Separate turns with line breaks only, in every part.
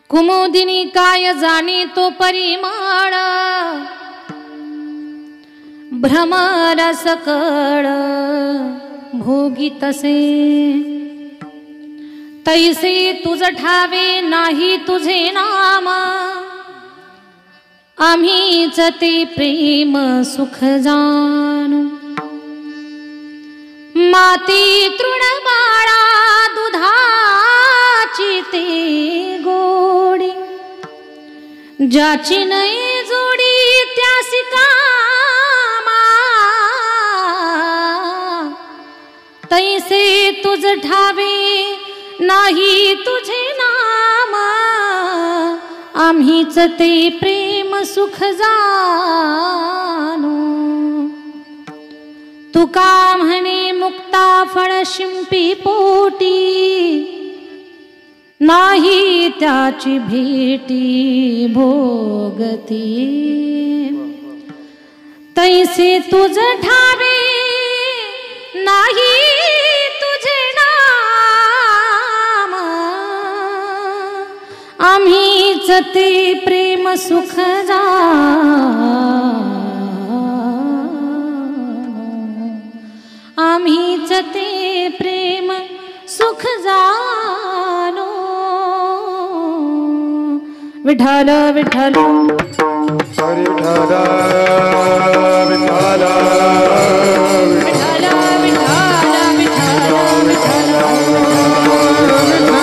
कुमुदिनी काय जाणे तो परिमाण, भ्रमर सकळ भोगी तसे। तैसे तुझ ठावे नाही तुझे नाम, आम्हीच ते प्रेम सुख जाणू। माती तृण बाळा दुधाची ते गोडी, ज्याची नाही जोडी त्यासी कामा। तैसे तुझ ठावे नाही तुझे नाम, आम्हीच ते प्रेम सुख जाणू। तुका म्हणे मुक्ता फळ शिंपी पोटी, नाही त्याची भेटी भोगती। तैसे तुझ ठावे नाही तुझे नाम, आम्हीच ते प्रेम सुख जाणू। आम्हीच ते प्रेम सुख जाणू। विठ्ठल विठ्ठल
हरी विठ्ठल विठ्ठल
विठ्ठल विठ्ठल विठ्ठल विठ्ठल।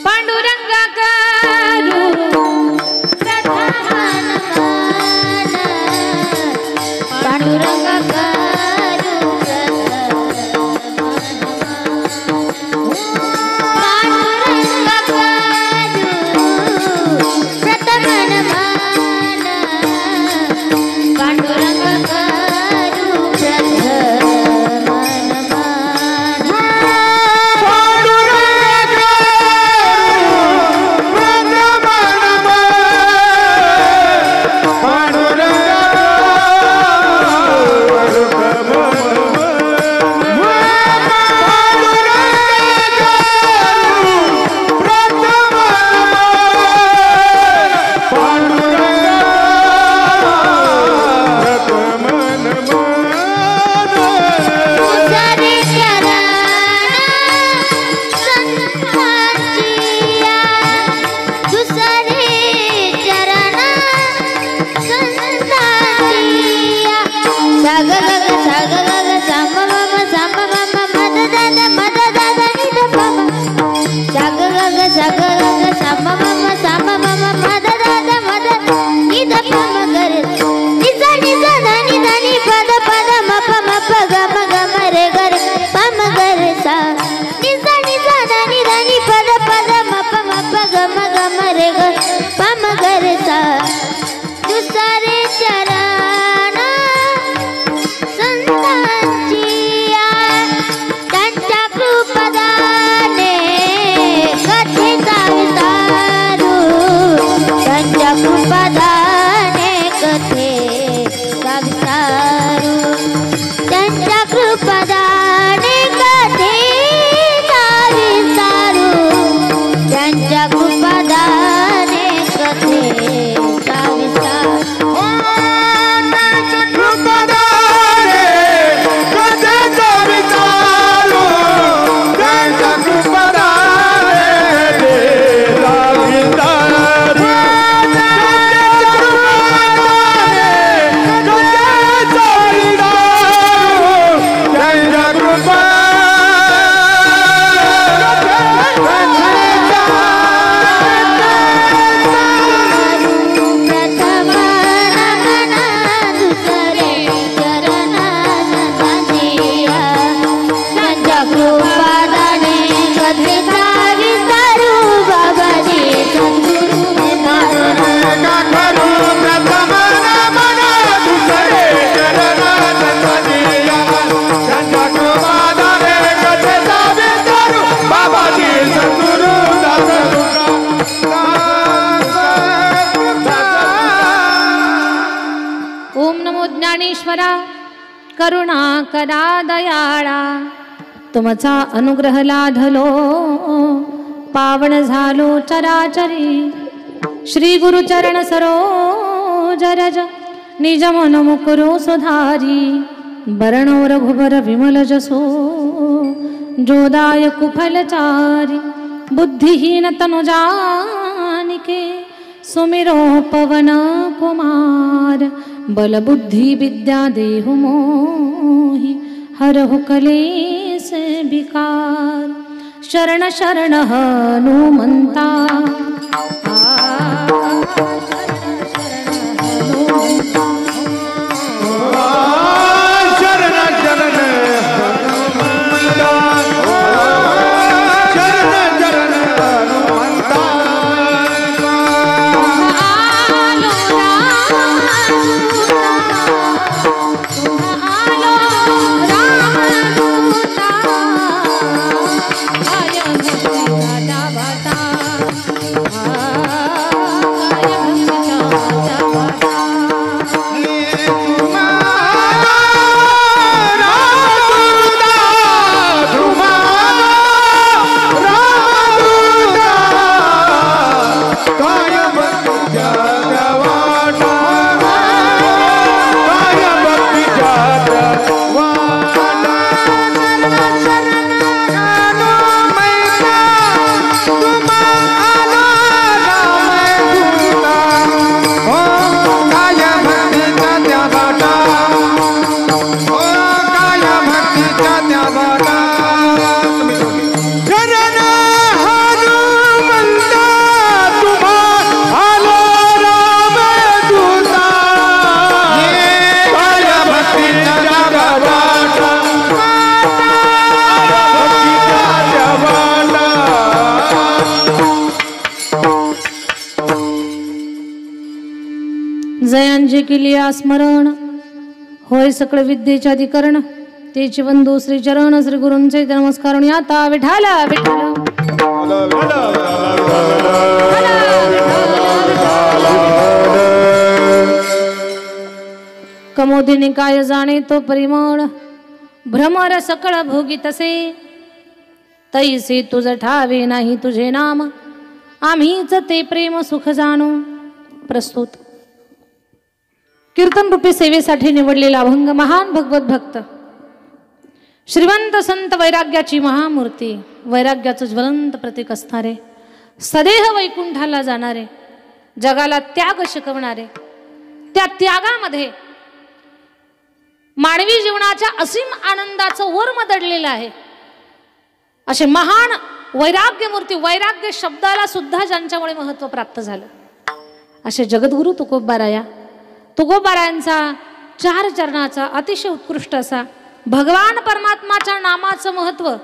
पांडुरंग करू प्रथम नमन, पांडुरंग ज्ञानेश्वरा करुणा करा दयाळा, तुमचा अनुग्रह लाधलो पावन झालो चराचरी श्री गुरुचरण सरोज रज निज मन मुकुरो सुधारी बरणो रघुबर विमल जसो जोदाय कुफलचारी बुद्धिहीन तनु जानिके सुमिरो पवन कुमार बल बुद्धि विद्या देहु मोहि हरहु कलेस विकार शरण शरण हनुमंता जयांचे केलिया स्मरण होय सकळ विद्येचे अधिकरण तेचे बंधू श्री चरण श्री गुरूंचे नमस्कार आता विठाला विठाला कमोदिनी काय जाणे तो परिमळ भ्रमर सकळ भोगी तसे तैसे तुझ ठावे नाही तुझे नाम आम्हीच ते प्रेम सुख जाणू प्रस्तुत कीर्तन रूपी सेवेसाठी निवडलेला अभंग महान भगवत भक्त श्रीमंत संत वैराग्याची महामूर्ती वैराग्याचं ज्वलंत प्रतीक असणारे सदेह वैकुंठाला जाणारे जगाला त्याग शिकवणारे त्या त्यागामध्ये मानवी जीवनाच्या असीम आनंदाचं वर्म दडलेलं आहे असे महान वैराग्य मूर्ती वैराग्य शब्दाला सुद्धा ज्यांच्यामुळे महत्व प्राप्त झालं असे जगद्गुरु तुकोबारायांचा 4 चरणाचा अतिशय उत्कृष्ट असा भगवान परमात्माच्या नामाचं महत्व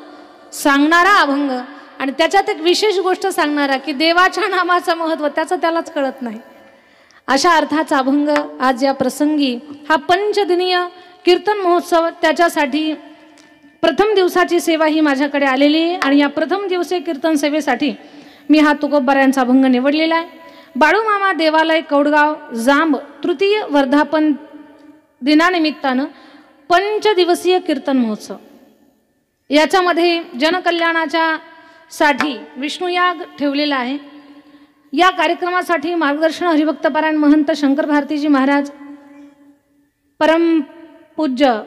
सांगणारा अभंग आणि त्याच्यात एक विशेष गोष्ट सांगणारा की देवाच्या नामाचं महत्व त्याचं त्यालाच कळत नाही अशा अर्थाचा अभंग आज या प्रसंगी हा पंचदिनीय कीर्तन महोत्सव त्याच्यासाठी प्रथम दिवसाची सेवा ही माझ्याकडे आलेली आहे आणि या प्रथम दिवसीय कीर्तन सेवेसाठी मी हा तुकोबारायांचा अभंग निवडलेला आहे बाळूमामा देवालय कौडगाव जांब तृतीय वर्धापन दिनानिमित्तानं पंचदिवसीय कीर्तन महोत्सव याच्यामध्ये जनकल्याणाच्या साठी विष्णुयाग ठेवलेला आहे या कार्यक्रमासाठी मार्गदर्शन हरिभक्तपरायण महंत शंकर भारतीजी महाराज परम पूज्य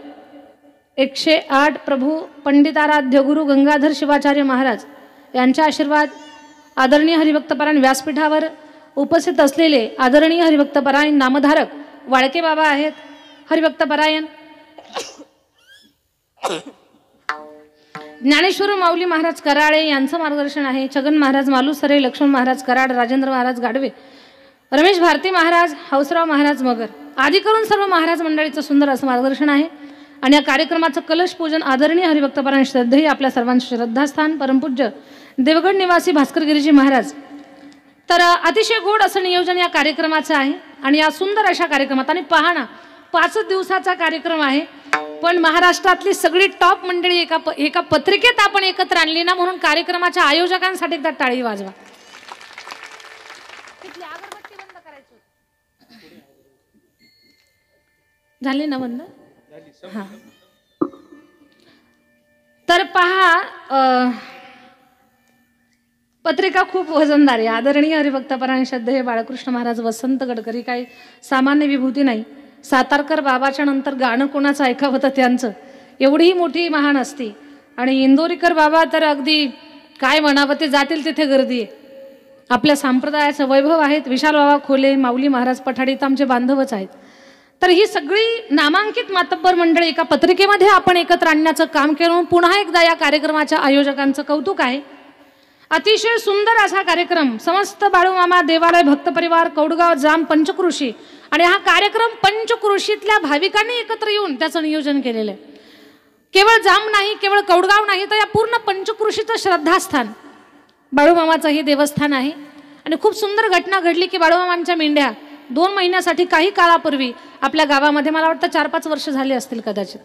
108 प्रभू पंडिताराध्य गुरु गंगाधर शिवाचार्य महाराज यांचा आशीर्वाद आदरणीय हरिभक्तपरायण व्यासपीठावर उपस्थित असलेले आदरणीय हरिभक्तपरायण नामधारक वाळके बाबा आहेत हरिभक्तपरायण ज्ञानेश्वर माऊली महाराज कराळे यांचं मार्गदर्शन आहे छगन महाराज मालुसरे लक्ष्मण महाराज कराड राजेंद्र महाराज गाडवे रमेश भारती महाराज हौसराव महाराज मगर आदी करून सर्व महाराज मंडळीचं सुंदर असं मार्गदर्शन आहे आणि या कार्यक्रमाचं कलश पूजन आदरणीय हरिभक्तपरायण श्रद्धेय आपल्या सर्वांचे श्रद्धास्थान परमपूज्य देवगड निवासी भास्कर गिरीजी महाराज तर अतिशय गोड असं नियोजन या कार्यक्रमाचं आहे आणि या सुंदर अशा कार्यक्रमात आणि पहा ना 5 दिवसाचा कार्यक्रम आहे पण महाराष्ट्रातली सगळी टॉप मंडळी एका पत्रिकेत आपण एकत्र आणली ना म्हणून कार्यक्रमाच्या आयोजकांसाठी एकदा टाळी वाजवा अगरबत्ती बंद करायची झाली ना बंद हा तर पहा पत्रिका खूप वजनदार आहे. आदरणीय हरिभक्तपरायण श्रद्धेय बाळकृष्ण महाराज वसंत गडकरी काही सामान्य विभूती नाही. सातारकर बाबाच्या नंतर गाणं कोणाचं ऐकावं होतं त्यांचं, एवढी मोठी महान असती. आणि इंदोरीकर बाबा तर अगदी काय म्हणावं ते जातील तिथे गर्दी आहे. आपल्या संप्रदायाचं वैभव आहेत. विशाल बाबा खोले, माऊली महाराज पठाडी तर आमचे बांधवच आहेत. तर ही सगळी नामांकित मातब्बर मंडळी एका पत्रिकेमध्ये आपण एकत्र आणण्याचं काम केलं. पुन्हा एकदा या कार्यक्रमाच्या आयोजकांचं कौतुक आहे. अतिशय सुंदर असा कार्यक्रम समस्त बाळूमामा देवालय भक्त परिवार कौडगाव जाम पंचकृषी आणि हा कार्यक्रम पंचकृषीतल्या भाविकांनी एकत्र येऊन त्याचं नियोजन केलेलं आहे. केवळ जाम नाही, केवळ कौडगाव नाही, तर या पूर्ण पंचकृषीचं श्रद्धास्थान बाळूमामाचं हे देवस्थान आहे. आणि खूप सुंदर घटना घडली की बाळूमामांच्या मेंढ्या 2 महिन्यासाठी काही काळापूर्वी आपल्या गावामध्ये, मला वाटतं 4-5 वर्ष झाली असतील कदाचित,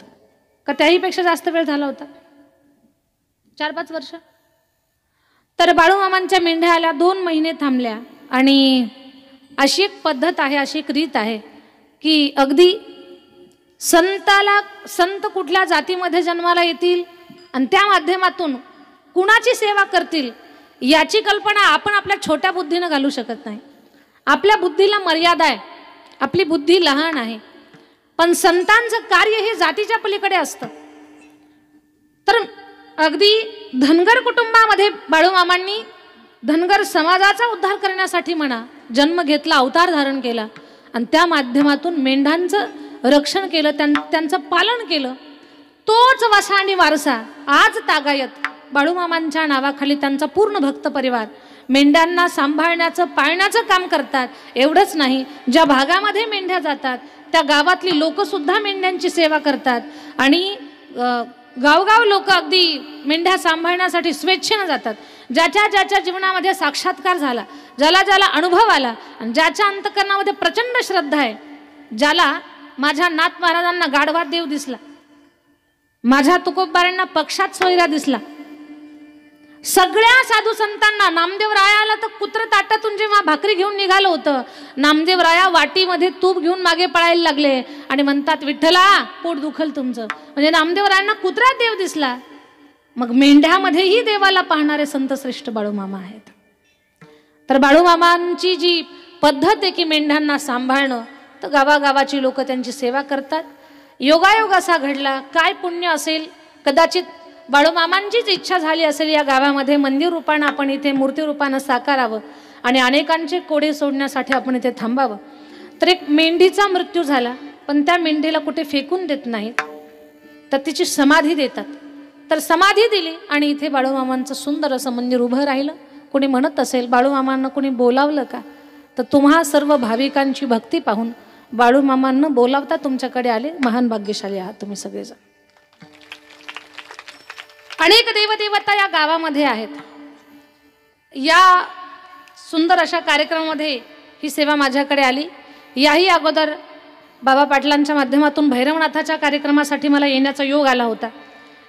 का त्याहीपेक्षा जास्त वेळ झाला होता, 4-5 वर्ष. तर बाळूमामांच्या मेंढ्या आल्या, 2 महिने थांबल्या. आणि अशी एक पद्धत आहे, अशी एक रीत आहे की अगदी संत कुठल्या जातीमध्ये जन्माला येतील आणि त्या माध्यमातून कुणाची सेवा करतील याची कल्पना आपण आपल्या छोट्या बुद्धीनं घालू शकत नाही. आपल्या बुद्धीला मर्यादा आहे, आपली बुद्धी लहान आहे. पण संतांचं कार्य हे जातीच्या पलीकडे असतं. तर अगदी धनगर कुटुंबामध्ये बाळूमामांनी धनगर समाजाचा उद्धार करण्यासाठी म्हणा जन्म घेतला, अवतार धारण केला आणि त्या माध्यमातून मेंढ्यांचं रक्षण केलं, त्यांचं पालन केलं. तोच वसा आणि वारसा आज तागायत बाळूमामांच्या नावाखाली त्यांचा पूर्ण भक्त परिवार मेंढ्यांना सांभाळण्याचं पाळण्याचं काम करतात. एवढंच नाही, ज्या भागामध्ये मेंढ्या जातात त्या गावातली लोकसुद्धा मेंढ्यांची सेवा करतात. आणि गावगाव लोक अगदी मेंढ्या सांभाळण्यासाठी स्वेच्छेनं जातात. ज्याच्या जीवनामध्ये साक्षात्कार झाला, ज्याला अनुभव आला आणि ज्याच्या अंतकरणामध्ये प्रचंड श्रद्धा आहे, ज्याला माझ्या नाथ महाराजांना गाढवात देव दिसला, माझ्या तुकोबारांना पक्षात सोयरा दिसला, सगळ्या साधू संतांना नामदेव रायाला तर कुत्र ताटातून जेव्हा भाकरी घेऊन निघालं होतं, नामदेव राया वाटीमध्ये तूप घेऊन मागे पळायला लागले आणि म्हणतात विठ्ठला पोट दुखल तुमचं. म्हणजे नामदेव रायांना कुत्र्यात देव दिसला. मग मेंढ्यामध्येही देवाला पाहणारे संत श्रेष्ठ बाळूमामा आहेत. तर बाळूमामांची जी पद्धत आहे की मेंढ्यांना सांभाळणं, तर गावागावाची लोक त्यांची सेवा करतात. योगायोग असा घडला, काय पुण्य असेल, कदाचित बाळूमामांचीच इच्छा झाली असेल या गावामध्ये मंदिर रूपानं आपण इथे मूर्ती रूपानं साकारावं आणि अनेकांचे कोडे सोडण्यासाठी आपण इथे थांबावं. तर एक मेंढीचा मृत्यू झाला, पण त्या मेंढीला कुठे फेकून देत नाहीत, तर तिची समाधी देतात. तर समाधी दिली आणि इथे बाळूमामांचं सुंदर असं मंदिर उभं राहिलं. कोणी म्हणत असेल बाळूमामांना कोणी बोलावलं का, तर तुम्हा सर्व भाविकांची भक्ती पाहून बाळूमामांना बोलावता तुमच्याकडे आले. महान भाग्यशाली आहात तुम्ही सगळेजण. अनेक देवदेवता या गावामध्ये आहेत. या सुंदर अशा कार्यक्रमामध्ये ही सेवा माझ्याकडे आली. याही अगोदर बाबा पाटलांच्या माध्यमातून भैरवनाथाच्या कार्यक्रमासाठी मला येण्याचा योग आला होता.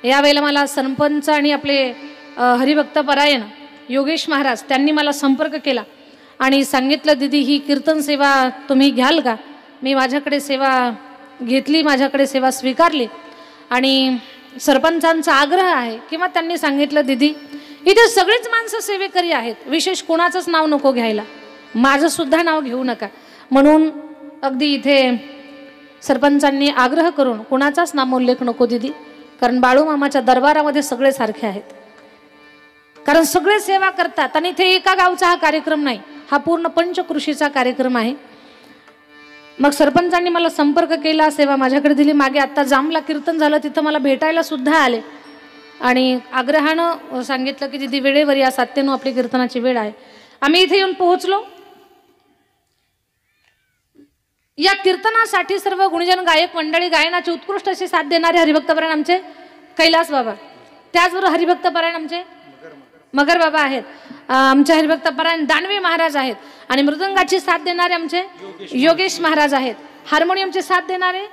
यावेळेला मला सरपंच आणि आपले हरिभक्तपरायण योगेश महाराज त्यांनी मला संपर्क केला आणि सांगितलं दीदी ही कीर्तन सेवा तुम्ही घ्याल का. मी माझ्याकडे सेवा घेतली, माझ्याकडे सेवा स्वीकारली. आणि सरपंचांचा आग्रह आहे किंवा त्यांनी सांगितलं दीदी इथे सगळीच माणसं सेवेकरी आहेत, विशेष कोणाचंच नाव नको घ्यायला, माझं सुद्धा नाव घेऊ नका. म्हणून अगदी इथे सरपंचांनी आग्रह करून कोणाचाच नामोल्लेख नको दीदी, कारण बाळूमामाच्या दरबारामध्ये सगळे सारखे आहेत, कारण सगळे सेवा करतात. आणि इथे एका गावचा हा कार्यक्रम नाही, हा पूर्ण पंचकृषीचा कार्यक्रम आहे. मग सरपंचांनी मला संपर्क केला, सेवा माझ्याकडे दिली. मागे आत्ता जामला कीर्तन झालं, तिथं मला भेटायला सुद्धा आले आणि आग्रहानं सांगितलं की दीदी वेळेवर या, 7:09 आपली कीर्तनाची वेळ आहे. आम्ही इथे येऊन पोहोचलो. या कीर्तनासाठी सर्व गुणीजन गायक मंडळी, गायनाची उत्कृष्ट अशी साथ देणारे हरिभक्तपरायण आमचे कैलास बाबा, त्याचबरोबर हरिभक्तपरायण आमचे मगर बाबा आहेत, आमचे हरिभक्तपरायण दानवे महाराज आहेत आणि मृदंगाची साथ देणारे आमचे योगेश महाराज आहेत. हार्मोनियमची साथ देणारे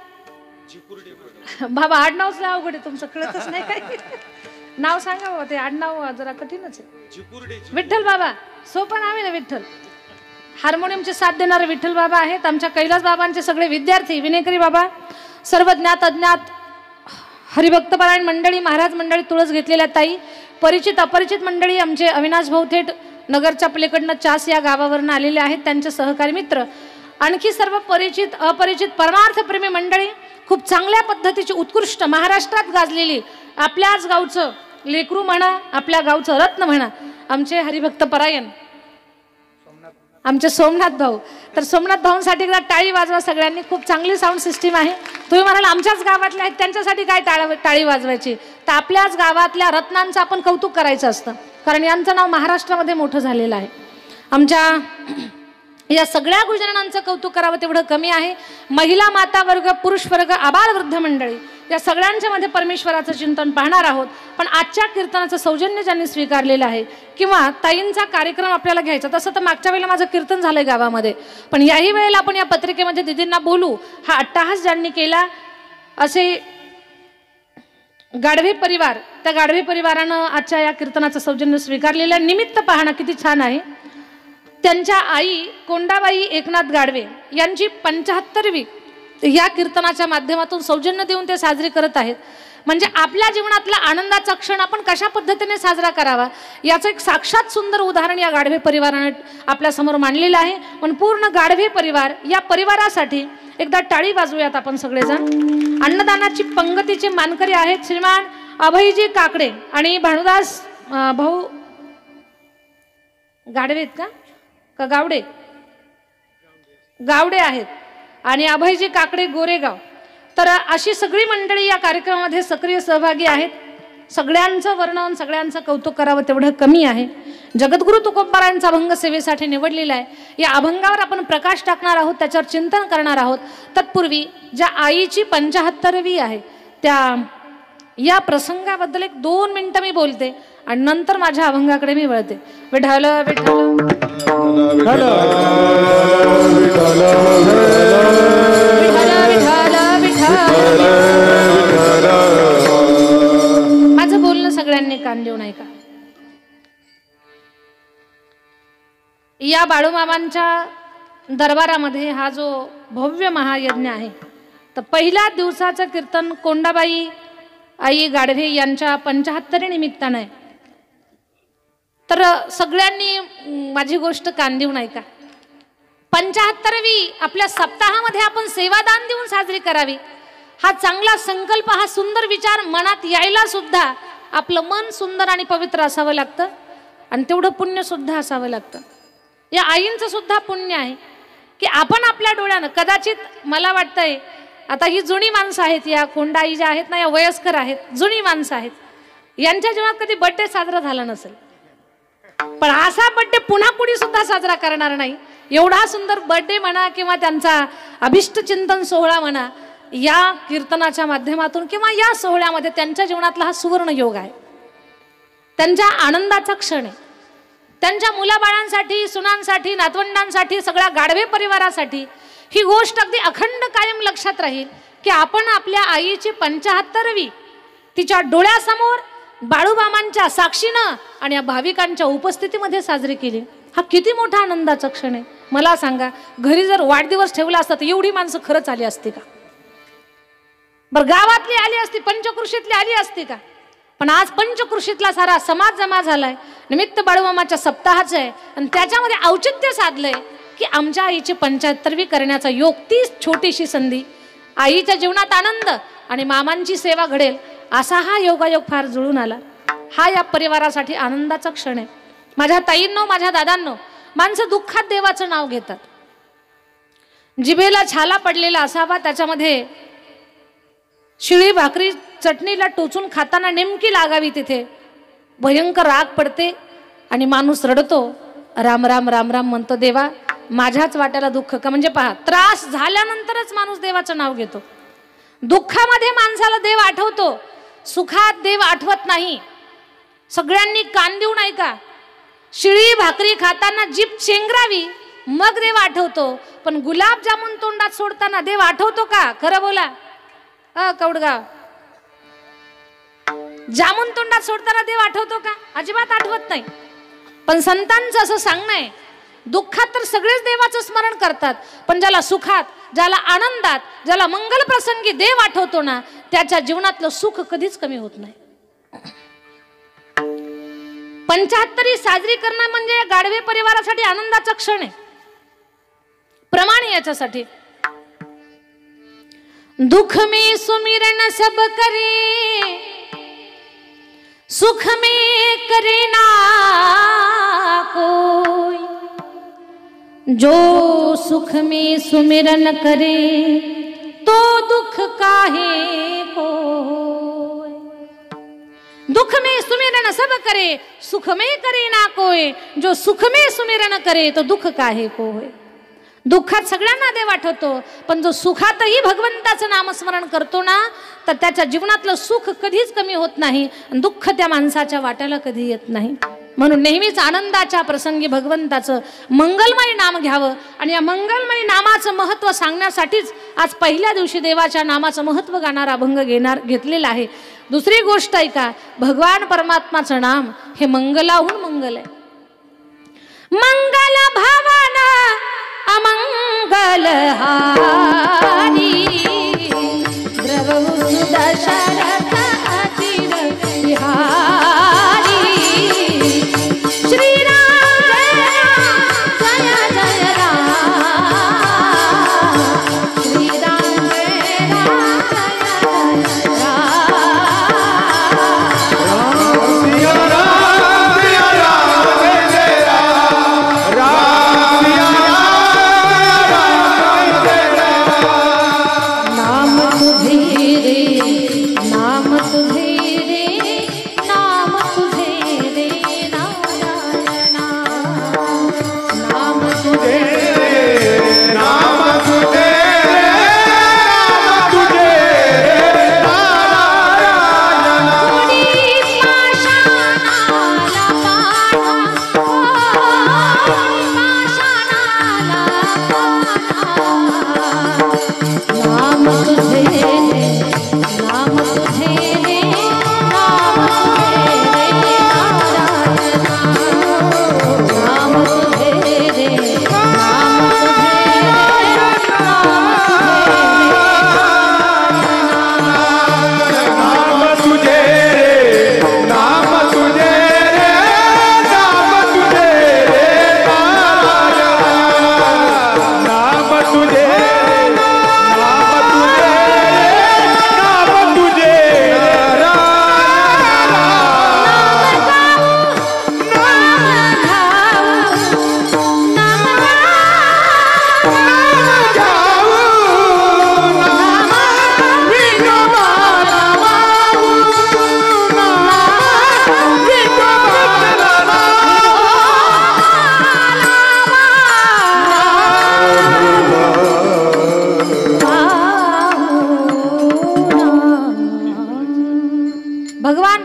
बाबा, आडनावच अवघड आहे तुमचं, कळतच नाही काय नाव सांगा बाबा, ते आडनाव जरा कठीणच आहे. विठ्ठल बाबा, सोपं नाव आहे ना विठ्ठल. हार्मोनियमची साथ देणारे विठ्ठल बाबा आहेत. आमच्या कैलास बाबांचे सगळे विद्यार्थी विनेकरी बाबा, सर्व ज्ञात अज्ञात हरिभक्तपरायण मंडळी, महाराज मंडळी, तुळस घेतलेल्या ताई, परिचित अपरिचित मंडळी, आमचे अविनाश भाऊ थेट नगरच्या पलीकडनं चास या गावावरून आलेले आहेत, त्यांचे सहकारी मित्र, आणखी सर्व परिचित अपरिचित परमार्थप्रेमी मंडळी, खूप चांगल्या पद्धतीची उत्कृष्ट महाराष्ट्रात गाजलेली आपल्याच गावचं लेकरू म्हणा, आपल्या गावचं रत्न म्हणा, आमचे हरिभक्त परायण आमचे सोमनाथ भाऊ. तर सोमनाथ भाऊंसाठी एकदा टाळी वाजवा सगळ्यांनी. खूप चांगली साऊंड सिस्टीम आहे. तुम्ही म्हणाल आमच्याच गावातले आहेत त्यांच्यासाठी काय टाळी वाजवायची, तर आपल्याच गावातल्या रत्नांचं आपण कौतुक करायचं असतं, कारण यांचं नाव महाराष्ट्रामध्ये मोठं झालेलं आहे. आमच्या या सगळ्या गुजराणांचं कौतुक करावं तेवढं कमी आहे. महिला, माता वर्ग, पुरुष वर्ग, आबाल वृद्ध मंडळी या सगळ्यांच्या मध्ये परमेश्वराचं चिंतन पाहणार आहोत. पण आजच्या कीर्तनाचं सौजन्य ज्यांनी स्वीकारलेलं आहे किंवा ताईंचा कार्यक्रम आपल्याला घ्यायचा, तसं तर मागच्या वेळेला माझं कीर्तन झालंय गावामध्ये, पण याही वेळेला आपण या पत्रिकेमध्ये दिदींना बोलू हा अट्टाहास ज्यांनी केला असे गाढवे परिवार, त्या गाढवे परिवारानं आजच्या या कीर्तनाचं सौजन्य स्वीकारलेलं निमित्त पाहणं किती छान आहे. त्यांच्या आई कोंडाबाई एकनाथ गाढवे यांची 75वी या कीर्तनाच्या माध्यमातून सौजन्य देऊन ते साजरी करत आहेत. म्हणजे आपल्या जीवनातला आनंदाचा क्षण आपण कशा पद्धतीने साजरा करावा याचं एक साक्षात सुंदर उदाहरण या गाढवे परिवाराने आपल्या समोर मांडलेलं आहे. पण पूर्ण गाढवे परिवार या परिवारासाठी एकदा टाळी वाजवूयात आपण सगळेजण. अन्नदानाची पंगतीचे मानकरी आहेत श्रीमान अभयजी काकडे आणि भानुदास भाऊ गाढवे आहेत का गावडे गावडे आहेत आणि अभयजी काकडे गोरेगाव. तर अशी सगळी मंडळी या कार्यक्रमामध्ये सक्रिय सहभागी आहेत. सगळ्यांचं वर्णन सगळ्यांचं कौतुक करावं तेवढं कमी आहे. जगद्गुरु तुकोबारायांचा अभंग सेवेसाठी निवडलेला आहे. या अभंगावर आपण प्रकाश टाकणार आहोत, त्याच्यावर चिंतन करणार आहोत. तत्पूर्वी ज्या आईची 75वी आहे त्या या प्रसंगाबद्दल 1-2 मिनिटं मी बोलते आणि नंतर माझ्या अभंगाकडे मी वळते. विठ्ठल विठ्ठल माझं बोलणं सगळ्यांनी कान देऊन ऐका. या बाळूमामांच्या दरबारामध्ये हा जो भव्य महायज्ञ आहे, तर पहिल्या दिवसाचं कीर्तन कोंडाबाई आई गाढवे यांच्या 75 निमित्तानं आहे. तर सगळ्यांनी माझी गोष्ट कान देऊन ऐका. 75वी आपल्या सप्ताहामध्ये आपण सेवादान देऊन साजरी करावी, हा चांगला संकल्प, हा सुंदर विचार मनात यायला सुद्धा आपलं मन सुंदर आणि पवित्र असावं लागतं आणि तेवढं पुण्य सुद्धा असावं लागतं. या आईंचं सुद्धा पुण्य आहे की आपण आपल्या डोळ्यानं, कदाचित मला वाटतंय आता ही जुनी माणसं आहेत, या कोंडा आई ज्या आहेत ना, या वयस्कर आहेत, जुनी माणसं आहेत, यांच्या जीवनात कधी बर्थडे साजरा झाला नसेल, पण असा बर्थडे पुन्हा कुणी सुद्धा साजरा करणार नाही. एवढा सुंदर बर्थडे म्हणा किंवा त्यांचा अभिष्ट चिंतन सोहळा म्हणा, या कीर्तनाच्या माध्यमातून किंवा या सोहळ्यामध्ये त्यांच्या जीवनातला हा सुवर्ण योग आहे. त्यांच्या आनंदाचा क्षण आहे. त्यांच्या मुलाबाळांसाठी, सुनांसाठी, नातवंडांसाठी, सगळ्या गाढवे परिवारासाठी ही गोष्ट अगदी अखंड कायम लक्षात राहील की आपण आपल्या आईची 75वी तिच्या डोळ्यासमोर बाळूमामांच्या साक्षीनं आणि या भाविकांच्या उपस्थितीमध्ये साजरी केली. हा किती मोठा आनंदाचा क्षण आहे. मला सांगा, घरी जर वाढदिवस ठेवला असता तर एवढी माणसं खरंच आली असती का? बरं, गावातली आली असती, पंचकृषीतली आली असती का? पण आज पंचकृषीतला सारा समाज जमा झालाय. निमित्त बाळूमामाच्या सप्ताहाचं आहे आणि त्याच्यामध्ये औचित्य साधलंय की आमच्या आईची 75वी करण्याचा योग, ती छोटीशी संधी, आईच्या जीवनात आनंद आणि मामांची सेवा घडेल असा हा योगायोग फार जुळून आला. हा या परिवारासाठी आनंदाचा क्षण आहे. माझ्या ताईंनो, माझ्या दादांनो, माणसं दुःखात देवाचं नाव घेतात. जिभेला छाला पडलेला असावा, त्याच्यामध्ये शिळी भाकरी चटणीला टोचून खाताना नेमकी लागावी, तिथे भयंकर राग पडते आणि माणूस रडतो, राम राम राम राम म्हणतो, देवा माझ्याच वाट्याला दुःख का. म्हणजे पहा, त्रास झाल्यानंतरच माणूस देवाचं नाव घेतो. दुःखामध्ये माणसाला देव आठवतो, सुखात देव आठवत नाही. सगळ्यांनी कान देऊन ऐका. शिळी भाकरी खाताना जीभ चेंगरावी मग देव आठवतो, पण गुलाबजामुन तोंडात सोडताना देव आठवतो का? खरं बोला कौडगाव, जामुन तोंडात सोडताना देव आठवतो का? अजिबात आठवत नाही. पण संतांचं असं सांगणं आहे, दुःखात तर सगळेच देवाचं स्मरण करतात, पण ज्याला सुखात, ज्याला आनंदात, ज्याला मंगल प्रसंगी देव आठवतो ना, त्याच्या जीवनातलं सुख कधीच कमी होत नाही. 75 साजरी करणं म्हणजे गाढवे परिवारासाठी आनंदाचा क्षण आहे. प्रमाण याच्यासाठी दुख में सुमिरन सब करे, सुख में करे ना कोई, जो सुख में सुमिरन करे तो दुख काहे को. दुख में सुमिरन सब करे, सुख में करे ना कोई, जो सुख में सुमिरन करे तो दुख काहे को होय. दुःखात सगळ्यांना देव आठवतो, पण जो सुखातही भगवंताचं नामस्मरण करतो ना, तर त्याच्या जीवनातलं सुख कधीच कमी होत नाही, दुःख त्या माणसाच्या वाट्याला कधी येत नाही. म्हणून नेहमीच आनंदाच्या प्रसंगी भगवंताचं मंगलमय नाम घ्यावं. आणि या मंगलमय नामाचं महत्त्व सांगण्यासाठीच आज पहिल्या दिवशी देवाच्या नामाचं महत्त्व गाणारा अभंग घेतलेला आहे. दुसरी गोष्ट आहे का, भगवान परमात्माचं नाम हे मंगलाहून मंगल आहे. मंगल भावन अमंगल हारी, द्रवहु दशरथ अचिर बिहारी. श्री राम जय जय राम, श्री राम जय राम जय राम.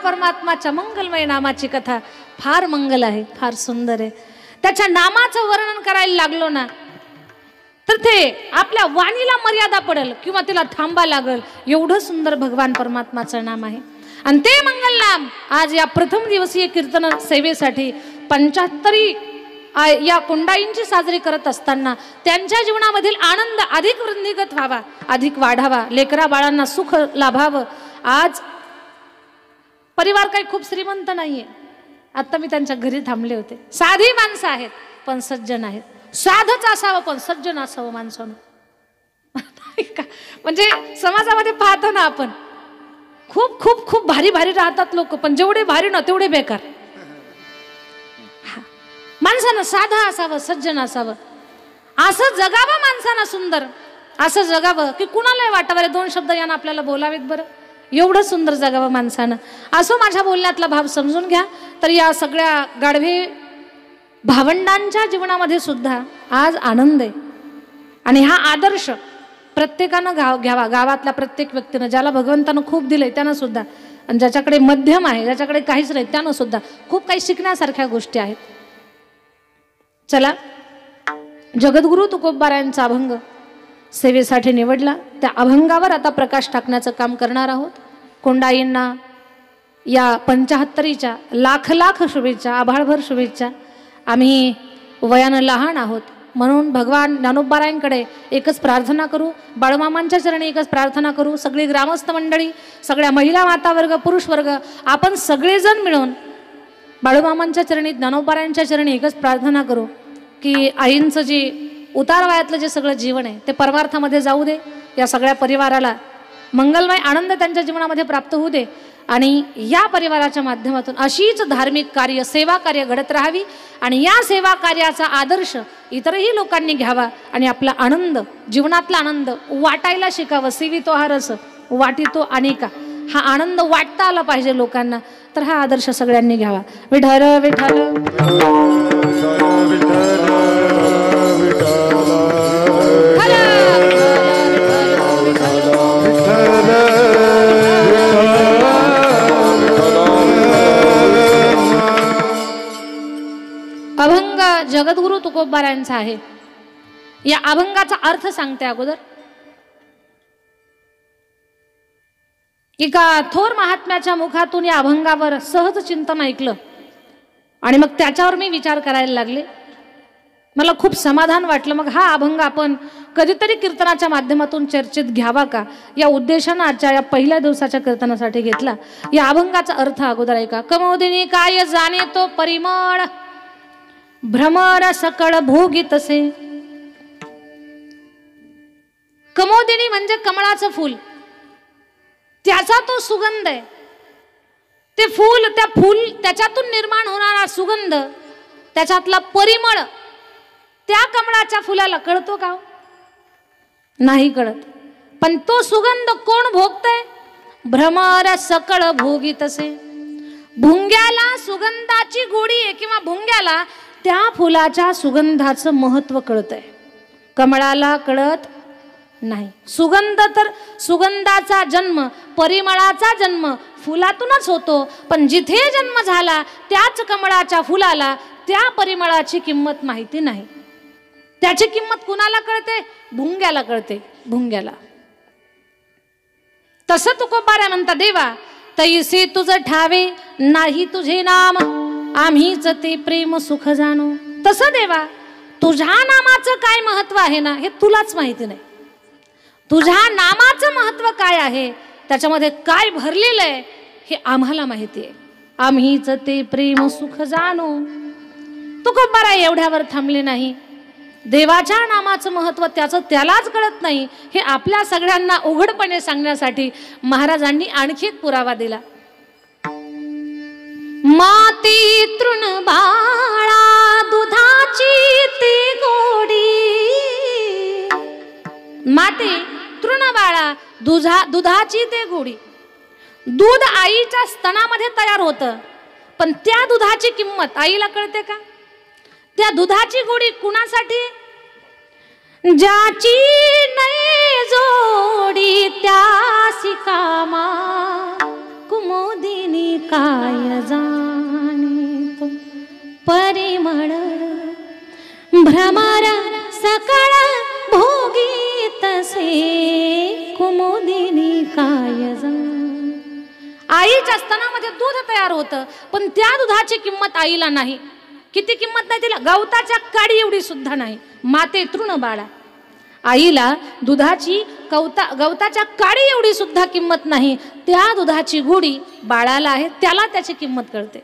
परमात्माच्या मंगलमय नामाची कथा फार मंगल आहे, फार सुंदर आहे. त्याच्या नामाचं वर्णन करायला लागलो ना तर ते आपल्या वाणीला मर्यादा पडेल किंवा तिला थांबा लागल, एवढं सुंदर भगवान परमात्माचं नाम आहे. आणि ते मंगल नाम आज या प्रथम दिवसीय कीर्तन सेवेसाठी 75 या कुंडाईंची साजरी करत असताना त्यांच्या जीवनामधील आनंद अधिक वृद्धिंगत व्हावा, अधिक वाढावा, लेकरा बाळांना सुख लाभावं. आज परिवार काही खूप श्रीमंत नाहीये. आता मी त्यांच्या घरी थांबले होते. साधी माणसं आहेत पण सज्जन आहेत. साधच असावं पण सज्जन असावं माणसानं. म्हणजे समाजामध्ये पाहतो ना आपण, खूप खूप खूप भारी भारी राहतात लोक, पण जेवढे भारी ना तेवढे बेकार. माणसानं साधा असावं, सज्जन असावं, असं जगावं माणसानं सुंदर, असं जगावं की कुणालाही वाटावं 2 शब्द यानं आपल्याला बोलावेत बरं, एवढं सुंदर जगावं माणसानं. असं माझ्या बोलण्यातला भाव समजून घ्या. तर या सगळ्या गाढवे भावंडांच्या जीवनामध्ये सुद्धा आज आनंद आहे. आणि हा आदर्श प्रत्येकानं घ्यावा. गावातल्या प्रत्येक व्यक्तीनं, ज्याला भगवंतानं खूप दिलंय त्यानं सुद्धा, आणि ज्याच्याकडे मध्यम आहे, ज्याच्याकडे काहीच नाही त्यानं सुद्धा खूप काही शिकण्यासारख्या गोष्टी आहेत. चला, जगद्गुरु तुकोबारायांचा अभंग सेवेसाठी निवडला, त्या अभंगावर आता प्रकाश टाकण्याचं काम करणार आहोत. कोंडाईंना या 75च्या लाख लाख शुभेच्छा, आभाळभर शुभेच्छा. आम्ही वयानं लहान आहोत म्हणून भगवान ज्ञानोबारायांकडे एकच प्रार्थना करू, बाळूमामांच्या चरणी एकच प्रार्थना करू. सगळी ग्रामस्थ मंडळी, सगळ्या महिला माता वर्ग, पुरुष वर्ग, आपण सगळेजण मिळून बाळूमामांच्या चरणी, ज्ञानोबारायांच्या चरणी एकच प्रार्थना करू की आईंचं जे उतार वयातलं जे सगळं जीवन आहे ते परमार्थामध्ये जाऊ दे, या सगळ्या परिवाराला मंगलमय आनंद त्यांच्या जीवनामध्ये प्राप्त होऊ दे आणि या परिवाराच्या माध्यमातून अशीच धार्मिक कार्य, सेवा कार्य घडत राहावी आणि या सेवा कार्याचा आदर्श इतरही लोकांनी घ्यावा आणि आपला आनंद, जीवनातला आनंद वाटायला शिकावं. सीवितो हा रस वाटितो अनेका, हा आनंद वाटता आला पाहिजे लोकांना. तर हा आदर्श सगळ्यांनी घ्यावा. विठ्ठल विठ्ठल अभंग जगद्गुरु तुकोबारायांचा आहे. या अभंगाचा अर्थ सांगते अगोदर. एका थोर महात्म्याच्या मुखातून या अभंगावर सहज चिंतन ऐकलं आणि मग त्याच्यावर मी विचार करायला लागले. मला खूप समाधान वाटलं. मग हा अभंग आपण कधीतरी कीर्तनाच्या माध्यमातून चर्चेत घ्यावा का, या उद्देशानं आजच्या या पहिल्या दिवसाच्या कीर्तनासाठी घेतला. या अभंगाचा अर्थ अगोदर ऐका. कमोदिनी काय जाणे तो परिमळ, भ्रमर सकळ भोगीतसे. कमोदिनी म्हणजे कमळाचं फूल, त्याचा तो सुगंध आहे. ते फूल, त्या फूल त्याच्यातून निर्माण होणारा सुगंध, त्याच्यातला परिमळ त्या कमळाच्या फुलाला कळतो का? नाही कळत. पण तो सुगंध कोण भोगतय? भ्रमर सकळ भोगीतसे. भुंग्याला सुगंधाची गोडी आहे किंवा भुंग्याला त्या फुलाच्या सुगंधाचं महत्व कळतंय, कमळाला कळत नाही. सुगंध तर सुगंधाचा जन्म, परिमळाचा जन्म फुलातूनच होतो. पण जिथे जन्म झाला त्याच कमळाच्या फुलाला त्या परिमळाची किंमत माहिती नाही. त्याची किंमत कुणाला कळते? भुंग्याला कळते, भुंग्याला. तसं तुकोबारा म्हणता, देवा तैसे तुझं ठावे नाही तुझे नाम, आम्हीच ते प्रेम सुख जाणू. तसं देवा तुझ्या नामाचं काय महत्व आहे ना, हे तुलाच माहिती नाही. तुझ्या नामाचं महत्व काय आहे, त्याच्यामध्ये काय भरलेलं आहे, हे आम्हाला माहिती आहे. आम्हीच ते प्रेम सुख जाणू. तुकोबारा एवढ्यावर थांबले नाही. देवाच्या नामाचं महत्व त्याचं त्यालाच कळत नाही, हे आपल्या सगळ्यांना उघडपणे सांगण्यासाठी महाराजांनी आणखी एक पुरावा दिला. माती तृण बाळा दुधाची ती गोडी. माती तृण बाळा दुधाची ते गोडी. दूध आईच्या स्तनामध्ये तयार होतं, पण त्या दुधाची किंमत आईला कळते का? त्या दुधाची गोडी कुणासाठी? ज्याची नाही जोडी त्यासी कामा, कुमोदिनी काय जाणे तो परिमळ, भ्रमर सकळ भोगी तसे, कुमोदिनी काय जाणे. आईच्या स्तनामध्ये दूध तयार होतं, पण त्या दुधाची किंमत आईला नाही. किती किंमत नाही तिला? गवताच्या काडी एवढी सुद्धा नाही. माते तृण बाळा, आईला दुधाची गवताच्या काडी एवढी सुद्धा किंमत नाही. त्या दुधाची गोडी बाळाला आहे, त्याला त्याची किंमत कळते.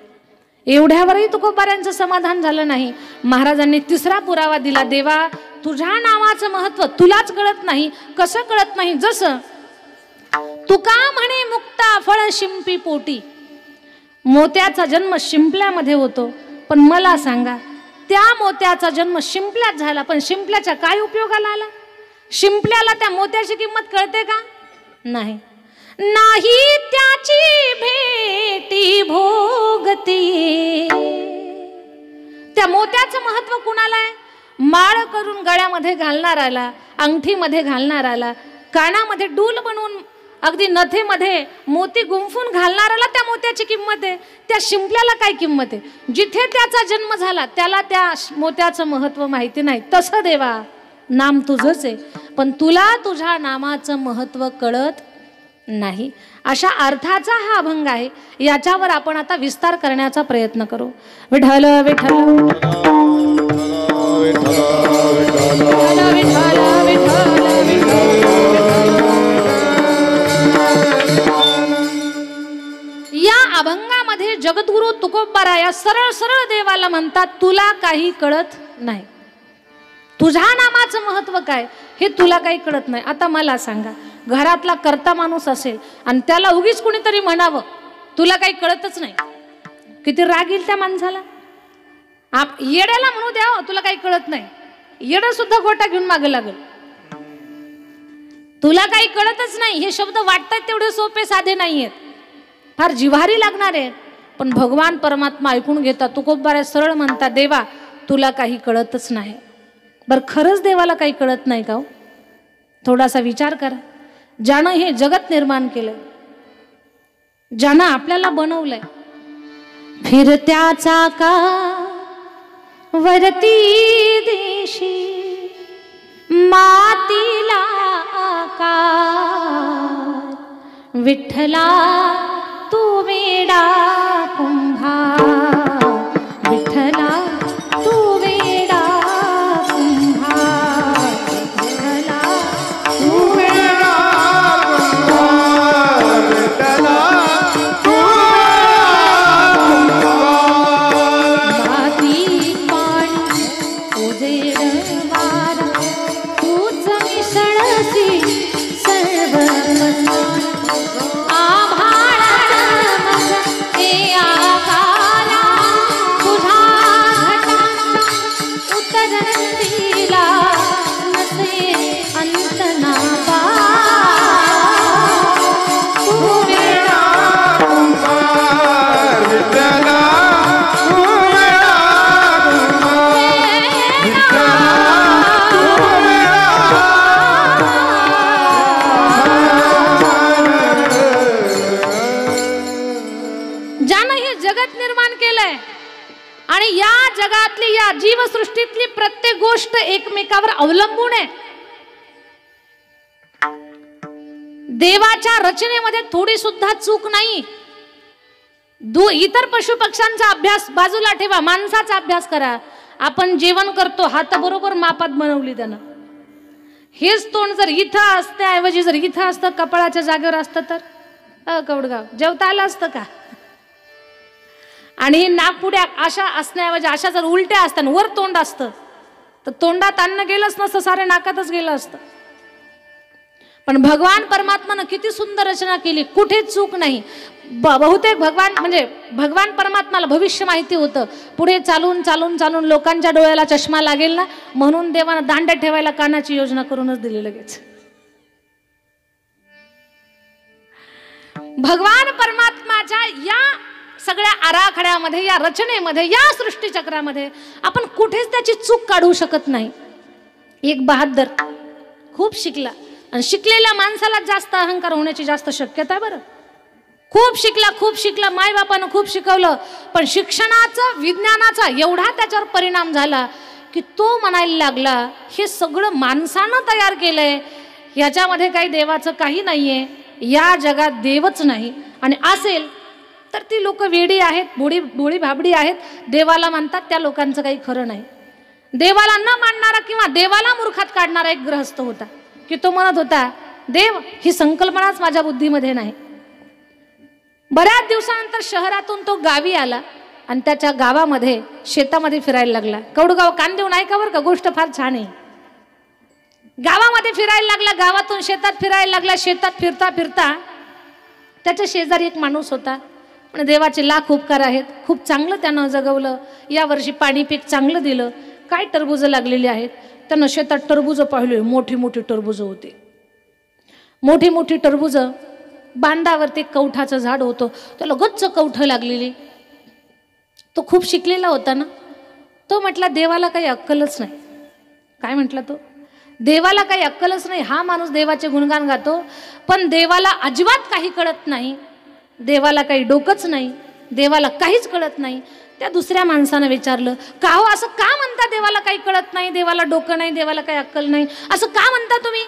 एवढ्यावरही तुकोबारांचं समाधान झालं नाही. महाराजांनी तिसरा पुरावा दिला. देवा तुझ्या नावाचं महत्व तुलाच कळत नाही. कसं कळत नाही? जसं तुका म्हणे मुक्ता फळ शिंपी पोटी. मोत्याचा जन्म शिंपल्यामध्ये होतो, पण मला सांगा त्या मोत्याचा जन्म शिंपल्यात झाला, पण शिंपल्याच्या काय उपयोगाला आला? शिंपल्याला त्या मोत्याची किंमत कळते का? नाही. नाही त्याची भेटी भोगती. त्या मोत्याचं महत्व कुणाला आहे? माळ करून गळ्यामध्ये घालणाराला, अंगठीमध्ये घालणाराला, कानामध्ये डूल बनवून अगदी नथेमध्ये मोती गुंफून घालणाराला त्या मोत्याची किंमत आहे. त्या शिंपल्याला काय किंमत आहे? जिथे त्याचा जन्म झाला त्याला त्या मोत्याचं महत्व माहिती नाही. तसं देवा नाम तुझंच आहे, पण तुला तुझ्या नामाचं महत्व कळत नाही. अशा अर्थाचा हा अभंग आहे. याच्यावर आपण आता विस्तार करण्याचा प्रयत्न करू. विठ्ठल विठ्ठल विठ्ठल विठ्ठल विठ्ठल. या अभंगामध्ये नामामध्ये जगद्गुरु तुकोबारा या सरळ सरळ देवाला म्हणतात, तुला काही कळत नाही, तुझ्या नामाचं महत्व काय हे तुला काही कळत नाही. आता मला सांगा, घरातला कर्ता माणूस असेल आणि त्याला उगीच कुणीतरी म्हणावं तुला काही कळतच नाही, किती राग येईल त्या माणसाला. येड्याला म्हणू द्या तुला काही कळत नाही, येडं सुद्धा गोटा घेऊन मागे लागल. तुला काही कळतच नाही हे शब्द वाटतात तेवढे सोपे साधे नाहीयेत, फार जिव्हारी लागणार आहेत. पण भगवान परमात्मा ऐकून घेतात. तुकोबारा सरळ म्हणतात, देवा तुला काही कळतच नाही. बरं खरंच देवाला काही कळत नाही का हो? थोडासा विचार करा. ज्यानं हे जगत निर्माण केलंय, ज्यानं आपल्याला बनवलंय, फिरत्या चाका वरती देशी मातीला आकार, विठ्ठला तू वेडा कुंभार, विठ्ठला तू वेडा कुंभार, विठ्ठला तू वेडा कुंभार, विठ्ठला तू वेडा कुंभार. माती पाणी उजेड वारा तूच मिसळसी सर्व आणि या जगातली या जीवसृष्टीतली प्रत्येक गोष्ट एकमेकावर अवलंबून आहे. देवाच्या रचनेमध्ये थोडी सुद्धा चूक नाही. इतर पशु पक्ष्यांचा अभ्यास बाजूला ठेवा, माणसाचा अभ्यास करा. आपण जेवण करतो हात बरोबर मापात बनवली त्यानं. हेच तोंड जर इथं असण्याऐवजी जर इथं असतं, कपाळाच्या जागेवर असतं तर कवडगाव जेवता आलं असतं का? आणि नागपुड्या अशा असण्याऐवजी अशा जर उलट्या असतात, वर तोंड असतं तर तोंडात अन्न गेलंच नसतं, सारे नाकातच गेलं असतं. पण भगवान परमात्मानं किती सुंदर रचना केली, कुठे चूक नाही. बहुतेक भगवान परमात्माला भविष्य माहिती होतं. पुढे चालून चालून चालून लोकांच्या डोळ्याला चष्मा लागेल ना, म्हणून देवानं दांड्या ठेवायला कानाची योजना करूनच दिली लगेच. भगवान परमात्माच्या या सगळ्या आराखड्यामध्ये, या रचनेमध्ये, या सृष्टीचक्रामध्ये आपण कुठेच त्याची चूक काढू शकत नाही. एक बहादर खूप शिकला आणि शिकलेल्या माणसाला जास्त अहंकार होण्याची जास्त शक्यता आहे. बरं खूप शिकला, मायबापानं खूप शिकवलं, पण शिक्षणाचा विज्ञानाचा एवढा त्याच्यावर परिणाम झाला की तो म्हणायला लागला, हे सगळं माणसानं तयार केलंय, याच्यामध्ये काही देवाचं काही नाहीये, या जगात देवच नाही, आणि असेल तर ती लोक वेडी आहेत, भोळी भाबडी आहेत, देवाला मानतात, त्या लोकांचं काही खरं नाही. देवाला न मानणारा किंवा देवाला मूर्खात काढणारा एक गृहस्थ होता की तो म्हणत होता, देव ही संकल्पनाच माझ्या बुद्धीमध्ये नाही. बऱ्याच दिवसानंतर शहरातून तो गावी आला आणि त्याच्या गावामध्ये शेतामध्ये फिरायला लागला. कवडगाव कान देऊन ऐका बरं का, गोष्ट फार छान आहे. गावामध्ये फिरायला लागला, गावातून शेतात फिरायला लागला. शेतात फिरता फिरता त्याच्या शेजारी एक माणूस होता. पण देवाचे लाख उपकार आहेत, खूप चांगलं त्यानं जगवलं. यावर्षी पाणी पीक चांगलं दिलं. काय टरबूज लागलेली आहेत. त्यानं शेतात टरबूज पाहिली, मोठी मोठी टरबूज होती. मोठी मोठी टरबूज. बांधावरती कवठाचं झाड होतं, त्याला गच्च कवठं लागलेली. तो खूप शिकलेला होता ना. तो म्हटला, देवाला काही अक्कलच नाही. काय म्हटला तो? देवाला काही अक्कलच नाही. हा माणूस देवाचे गुणगान गातो, पण देवाला अजिबात काही कळत नाही. देवाला काही डोकंच नाही, देवाला काहीच कळत नाही. त्या दुसऱ्या माणसानं विचारलं, का हो असं का म्हणता, देवाला काही कळत नाही, देवाला डोकं नाही, देवाला काही अक्कल नाही, असं का म्हणता तुम्ही?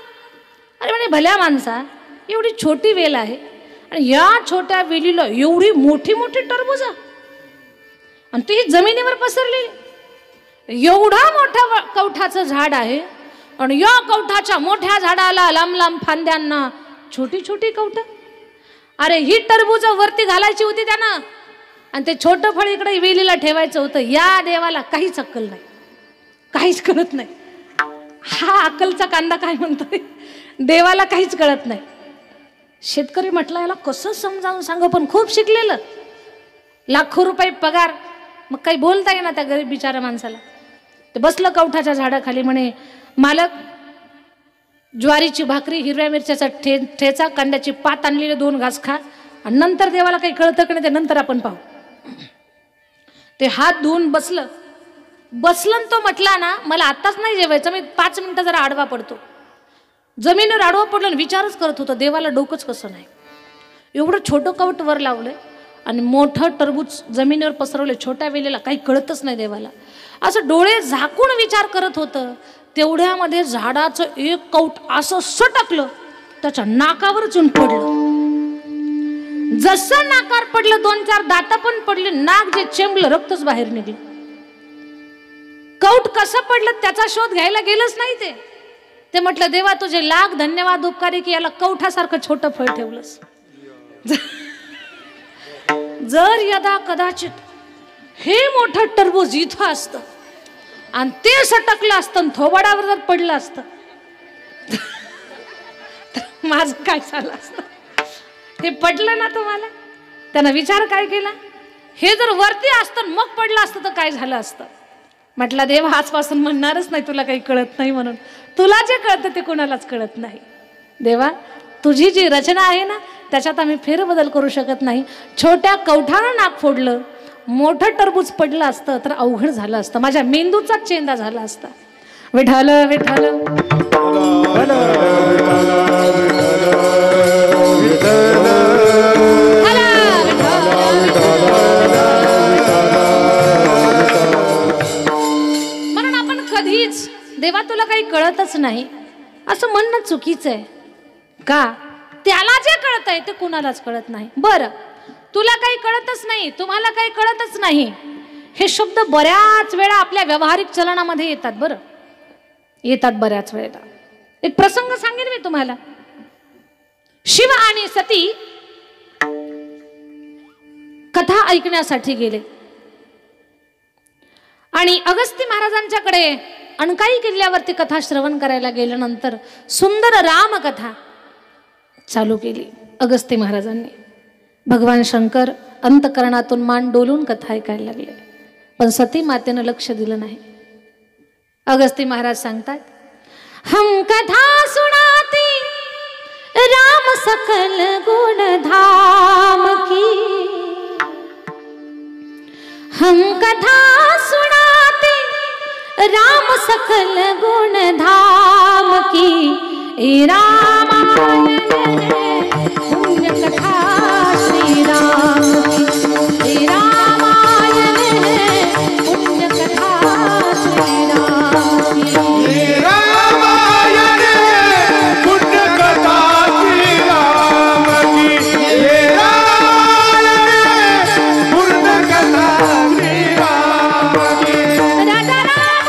अरे म्हणे, भल्या माणसा, एवढी छोटी वेल आहे आणि या छोट्या वेलीला एवढी मोठी मोठी टरबूज, आणि ती जमिनीवर पसरली. एवढा मोठा कवठाचं झाड आहे आणि या कवठाच्या मोठ्या झाडाला लांब लांब फांद्यांना छोटी छोटी कवठं. अरे ही टरबूज वरती घालायची होती त्यानं, आणि ते छोटं फळ इकडे वेलीला ठेवायचं होतं. या देवाला काहीच अक्कल नाही, काहीच कळत नाही. हा अक्कलचा कांदा काय म्हणतोय, देवाला काहीच कळत नाही. शेतकरी म्हटलं याला कसं समजावून सांगू, पण खूप शिकलेलं, लाखो रुपये पगार, मग काही बोलता येईना त्या गरीब बिचारा माणसाला. ते बसलं कवठाच्या झाडाखाली, म्हणे मालक ज्वारीची भाकरी, हिरव्या मिरच्याचा ठेचा, कांद्याची पात आणलेले 2 घास खा, आणि नंतर देवाला काही कळतं की नाही ते नंतर आपण पाहू. ते हात धुवून बसलं तो म्हटला ना मला आत्ताच नाही जेवायचं, मी 5 मिनिटं जरा आडवा पडतो. जमिनीवर आडवा पडलं, विचारच करत होतं देवाला डोकंच कसं नाही. एवढं छोटं कवट वर लावलंय आणि मोठं टरबूज जमिनीवर पसरवले, छोट्या वेलेला काही कळतच नाही देवाला. असं डोळे झाकून विचार करत होतं. तेवढ्यामध्ये झाडाचं एक कवट असं सटकलं, त्याच्या नाकावरच येऊन पडलं. जसं नाकावर पडलं 2-4 दात पण पडले, नाक जे चेंबलं, रक्तच बाहेर निघलं. कवट कसं पडलं त्याचा शोध घ्यायला गेलंच नाही. ते म्हटलं देवा तुझे लाख धन्यवाद उपकारी की याला कवठासारखं छोटं फळ ठेवलंस. जर यदा कदाचित हे मोठं टरबूज इथं असतं आणि ते सटकलं असतं, थोबाडावर जर पडलं असतं तर माझं काय झालं असतं. ते पडलं ना तुम्हाला, त्यानं विचार काय केला, हे जर वरती असतं मग पडलं असतं तर काय झालं असतं. म्हटलं देव आजपासून म्हणणारच नाही तुला काही कळत नाही म्हणून. तुला जे कळतं ते कोणालाच कळत नाही. देवा तुझी जी रचना आहे ना त्याच्यात आम्ही फेरबदल करू शकत नाही. छोट्या कवठानं नाक फोडलं, मोठं टरबूज पडलं असतं तर अवघड झालं असतं, माझ्या मेंदूचाच चेंदा झाला असता. विठ्ठल विठ्ठल म्हणून आपण कधीच देवा तुला काही कळतच नाही असं म्हणणं चुकीचं आहे. का, त्याला जे कळतंय ते कुणालाच कळत नाही. बरं तुला काही कळतच नाही, तुम्हाला काही कळतच नाही, हे शब्द बऱ्याच वेळा आपल्या व्यावहारिक चलनामध्ये येतात. बरं येतात बऱ्याच वेळेला. एक प्रसंग सांगेन मी तुम्हाला. शिव आणि सती कथा ऐकण्यासाठी गेले आणि अगस्ती महाराजांच्याकडे अणकाई किल्ल्यावरती कथा श्रवण करायला गेल्यानंतर सुंदर रामकथा चालू केली अगस्ती महाराजांनी. भगवान शंकर अंतकरणातून मान डोलून कथा ऐकायला लागले, पण सती मातेनं लक्ष दिलं नाही. अगस्ती महाराज सांगतात, हम कथा सुनाती राम सकल गुण धाम की, हम कथा सुनाते राम सकल गुण धाम की, ए रामायण पुण्य कथा श्री राम की, ए रामायण पुण्य कथा श्री राम की,
रामायण पुण्य कथा श्री राम की, रामायण पुण्य कथा श्री राम की,
राजा राम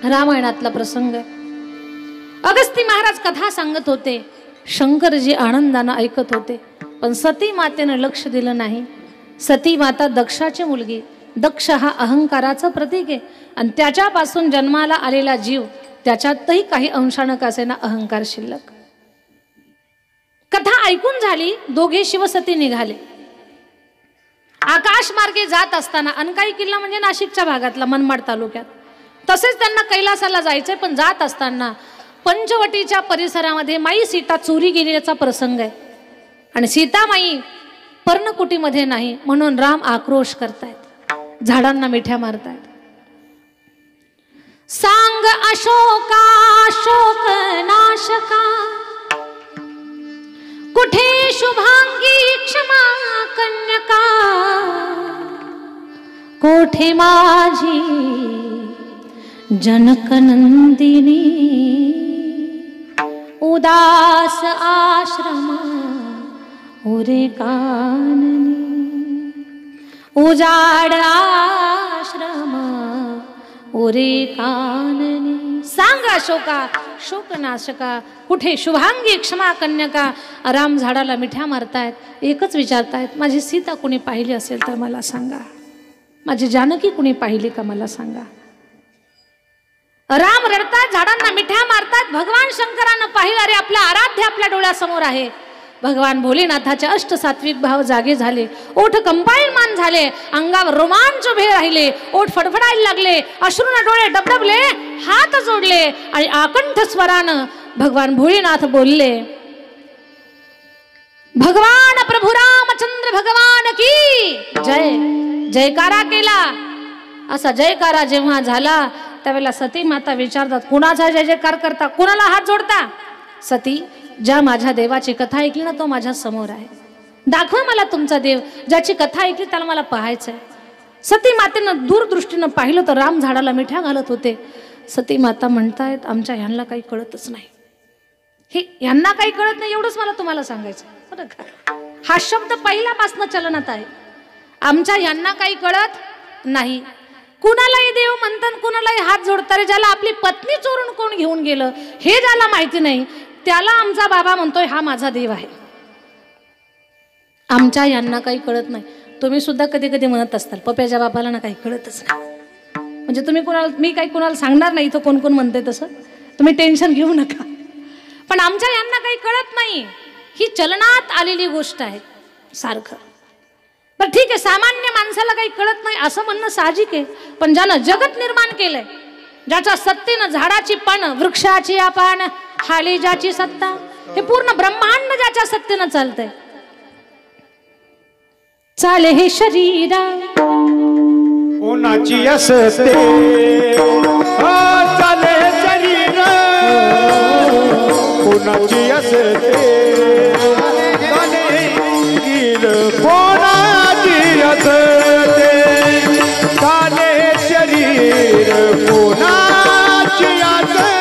रामायणातला प्रसंग आहे. अगस्ती महाराज कथा सांगत होते, शंकरजी आनंदानं ऐकत होते, पण सती मातेनं लक्ष दिलं नाही. सती माता दक्षाची मुलगी, दक्ष हा अहंकाराचं प्रतीक आहे आणि त्याच्यापासून जन्माला आलेला जीव, त्याच्यातही काही अंशानं का असेना अहंकार शिल्लक. कथा ऐकून झाली, दोघे शिवसती निघाले. आकाश मार्गे जात असताना, अणकाई किल्ला म्हणजे नाशिकच्या भागातला, मनमाड तालुक्यात, तसेच त्यांना कैलासाला जायचंय, पण जात असताना पंचवटीच्या परिसरामध्ये माई सीता चोरी गेल्याचा प्रसंग आहे आणि सीतामाई पर्णकुटीमध्ये नाही म्हणून राम आक्रोश करतायत, झाडांना मिठ्या मारतायत. सांग अशोका शोक नाशका, कुठे शुभांगी क्षमा कन्यका, कोठे माझी जनकनंदिनी, उदास आश्रमा उरे काननी, उजाड आश्रमा उरे काननी. सांग अशोका शोकनाशका, कुठे शुभांगी क्षमा कन्यका. राम झाडाला मिठ्या मारतायत, एकच विचारतायत, माझी सीता कुणी पाहिली असेल तर मला सांगा, माझी जानकी कुणी पाहिली का मला सांगा. राम रडतात, झाडांना मिठ्या मारतात. भगवान शंकरानं पाहिलं, अरे आपला आराध्य आपल्या डोळ्यासमोर आहे. भगवान भोलेनाथाचे अष्टसात्विक भाव जागे झाले, ओठ कंपायमान झाले, अंगावर रोमांच उभे राहिले, ओठ फडफडायला लागले, अश्रूने डोळे डबडबले, हात जोडले आणि आकंठ स्वरानं भगवान भोलेनाथ बोलले, भगवान प्रभू रामचंद्र भगवान की जय. जयकारा केला. असा जयकारा जेव्हा झाला त्यावेळेला सती माता विचारतात, कुणाचा जय जयकार करता, कुणाला हात जोडता. सती, ज्या माझ्या देवाची कथा ऐकली ना तो माझ्या समोर आहे, दाखवा मला तुमचा देव. ज्याची कथा ऐकली त्याला मला पाहायचंय. सती मातेनं दूरदृष्टीनं पाहिलं तर राम झाडाला मिठ्या घालत होते. सती माता म्हणतायत, आमच्या ह्यांना काही कळतच नाही, हे यांना काही कळत नाही, एवढंच मला तुम्हाला सांगायचं बरं का. हा शब्द पहिल्यापासून चलनात आहे, आमच्या ह्यांना काही कळत नाही. कुणालाही देव म्हणतात, कुणालाही हात जोडतात. ज्याला आपली पत्नी चोरून कोण घेऊन गेलं हे ज्याला माहिती नाही त्याला आमचा बाबा म्हणतोय हा माझा देव आहे. आमच्या यांना काही कळत नाही. तुम्ही सुद्धा कधी कधी म्हणत असताल, पप्याच्या बापाला ना काही कळतच नाही. म्हणजे तुम्ही कोणाला, मी काही कोणाला सांगणार नाही इथं कोण कोण म्हणते तसं, तुम्ही टेन्शन घेऊ नका. पण आमच्या यांना काही कळत नाही, ही चलनात आलेली गोष्ट आहे सारखं. पण ठीक आहे, सामान्य माणसाला काही कळत नाही असं म्हणणं साहजिक आहे. पण ज्यानं जगत निर्माण केलंय, ज्याच्या सत्तेनं झाडाची पान, वृक्षाची पान, हाली ज्याची सत्ता, हे पूर्ण ब्रह्मांड ज्याच्या सत्तेनं चालतंय. चाले हे शरीरा
कोणाची असते, चाले शरीर कोणाची असते, कोणाची असते, चाले शरीर कोणाची असते, चाले शरीर कोणाची असते.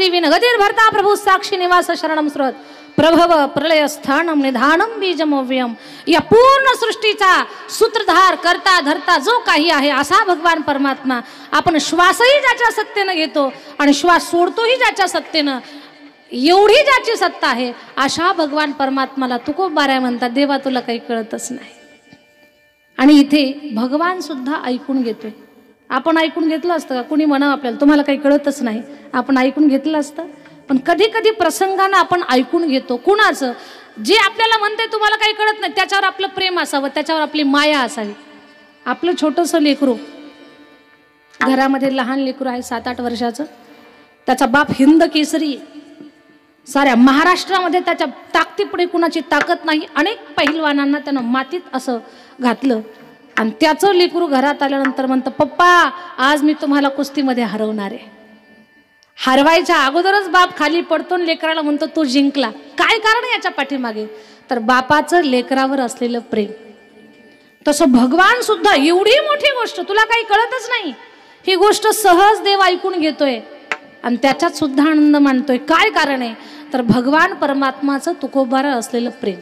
जीविन गतिर् भरता प्रभु साक्षी निवास शरणम स्रोत प्रभव प्रलय स्थानम निधानम बीजमव्यम. या पूर्ण सृष्टीचा सूत्रधार करता धरता जो काही आहे असा भगवान परमात्मा. आपण श्वासही ज्याच्या सत्तेनं घेतो आणि श्वास सोडतोही ज्याच्या सत्तेनं, एवढी ज्याची सत्ता आहे अशा भगवान परमात्माला तुकोबाराय म्हणतात. देवा तुला काही कळतच नाही. आणि इथे भगवान सुद्धा ऐकून घेतोय. आपण ऐकून घेतलं असतं का? कुणी म्हणावं आपल्याला तुम्हाला काही कळतच नाही, आपण ऐकून घेतलं असतं. पण कधी कधी प्रसंगानं आपण ऐकून घेतो. कुणाचं? जे आपल्याला म्हणते तुम्हाला काही कळत नाही त्याच्यावर आपलं प्रेम असावं, त्याच्यावर आपली माया असावी. आपलं छोटंसं लेकरू, घरामध्ये लहान लेकरू आहे 7-8 वर्षाचं, त्याचा बाप हिंद केसरी, साऱ्या महाराष्ट्रामध्ये त्याच्या ताकदीपुढे कुणाची ताकद नाही. अनेक पहिलवानांना त्यानं मातीत असं घातलं आणि त्याचं लेकरू घरात आल्यानंतर म्हणतं पप्पा आज मी तुम्हाला कुस्तीमध्ये हरवणार आहे. हरवायच्या अगोदरच बाप खाली पडतो आणि लेकराला म्हणतो तू जिंकला. काय कारण आहे याच्या पाठीमागे? तर बापाचं लेकरावर असलेलं प्रेम. तसं भगवान सुद्धा एवढी मोठी गोष्ट तुला काही कळतच नाही, ही गोष्ट सहज देव ऐकून घेतोय आणि त्याच्यात सुद्धा आनंद मानतोय. काय कारण आहे? तर भगवान परमात्माचं तुकोबारा असलेलं प्रेम.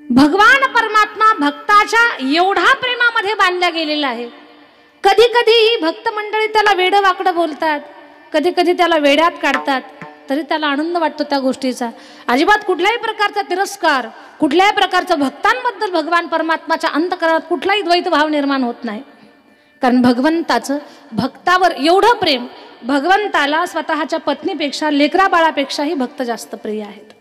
भगवान परमात्मा भक्ताच्या एवढा प्रेमामध्ये बांधल्या गेलेला आहे. कधी कधी ही भक्त मंडळी त्याला वेडं वाकडं बोलतात, कधी कधी त्याला वेड्यात काढतात, तरी त्याला आनंद वाटतो त्या गोष्टीचा. अजिबात कुठल्याही प्रकारचा तिरस्कार, कुठल्याही प्रकारचा भक्तांबद्दल भगवान परमात्माच्या अंतःकरणात कुठलाही द्वैत भाव निर्माण होत नाही. कारण भगवंताचं भक्तावर एवढं प्रेम, भगवंताला स्वतःच्या पत्नीपेक्षा लेकरा बाळापेक्षाही भक्त जास्त प्रिय आहेत.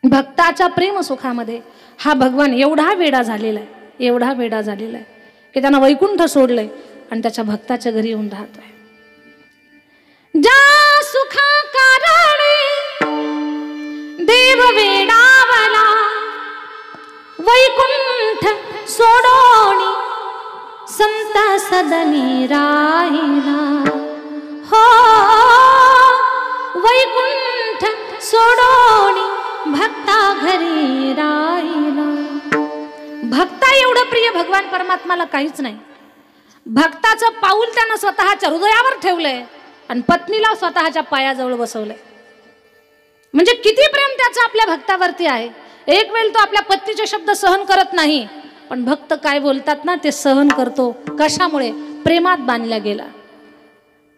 भक्ताच्या प्रेम सुखामध्ये हा भगवान एवढा वेडा झालेला आहे, एवढा वेडा झालेला आहे की त्यानं वैकुंठ सोडलंय आणि त्याच्या भक्ताच्या घरी येऊन राहतोय. ज्या सुखा कारणे देव वेडावला, वैकुंठ सोडोनी संत सदनी राहिला. हो वैकुंठ सोडोनी भक्ता घरी राहिला. भक्ता एवढं प्रिय भगवान परमात्माला काहीच नाही. भक्ताचं पाऊल त्यानं स्वतःच्या हृदयावर ठेवलंय आणि पत्नीला स्वतःच्या पायाजवळ बसवलंय. म्हणजे किती प्रेम त्याचं आपल्या भक्तावरती आहे. एक वेळ तो आपल्या पत्नीचे शब्द सहन करत नाही, पण भक्त काय बोलतात ना ते सहन करतो. कशामुळे? प्रेमात बांधला गेला.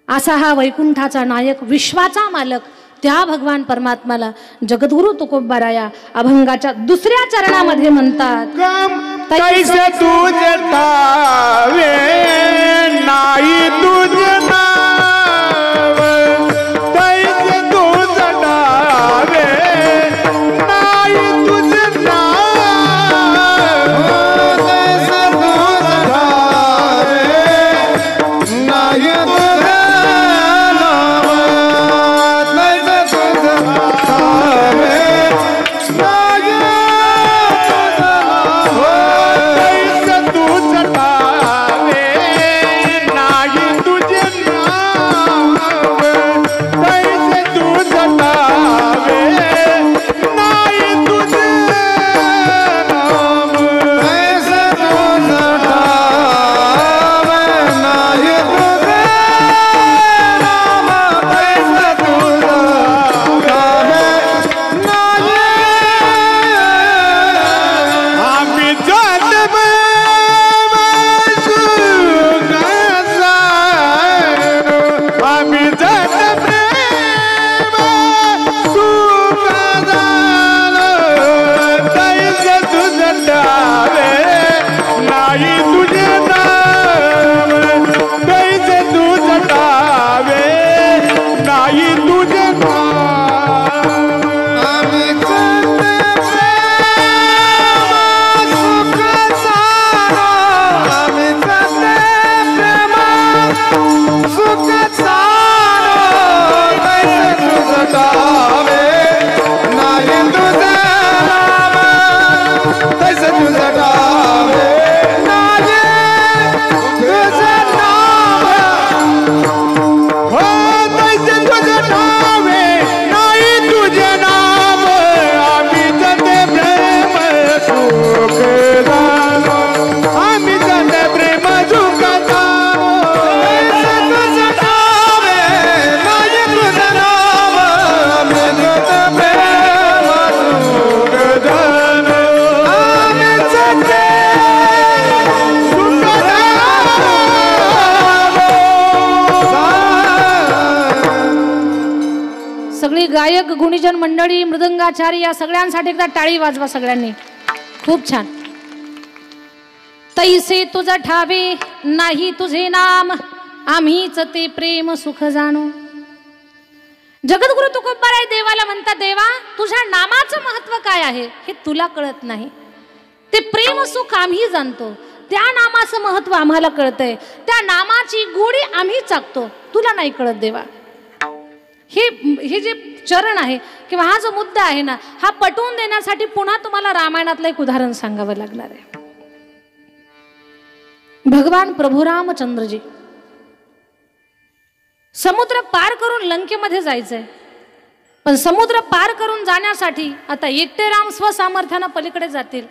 असा हा वैकुंठाचा नायक, विश्वाचा मालक, त्या भगवान परमात्माला जगद्गुरु तुकोबाराया अभंगाच्या 2ऱ्या चरणामध्ये म्हणतात.
कैसे तुझे ठावे नाही तुझे नाव, कैसे तुझे ठावे नाही तुझे नाव, कैसे तुझे ठावे नाही तुझे नाव, कैसे तुझे ठावे नाही तुझे
सगळी गायक गुणीजन मंडळी मृदंगाचारी या सगळ्यांसाठी एकदा टाळी वाजवा सगळ्यांनी. खूप छान. तैसे तुझ ठावे नाही तुझे नाम आम्हीच ते प्रेम सुख जाणू. जगद्गुरु तुकोबाराय देवाला म्हणतात, देवा तुझ्या नामाचं महत्व काय आहे हे तुला कळत नाही. ते प्रेम सुख आम्ही जाणतो, त्या नामाचं महत्व आम्हाला कळतंय, त्या नामाची गोडी आम्ही चाकतो, तुला नाही कळत देवा. हे जे चरण आहे किंवा हा जो मुद्दा आहे ना, हा पटवून देण्यासाठी पुन्हा तुम्हाला रामायणातलं एक उदाहरण सांगावं लागणार आहे. भगवान प्रभू रामचंद्रजी समुद्र पार करून लंकेमध्ये जायचंय, पण समुद्र पार करून जाण्यासाठी आता एकटे राम स्वसामर्थ्यानं पलीकडे जातील,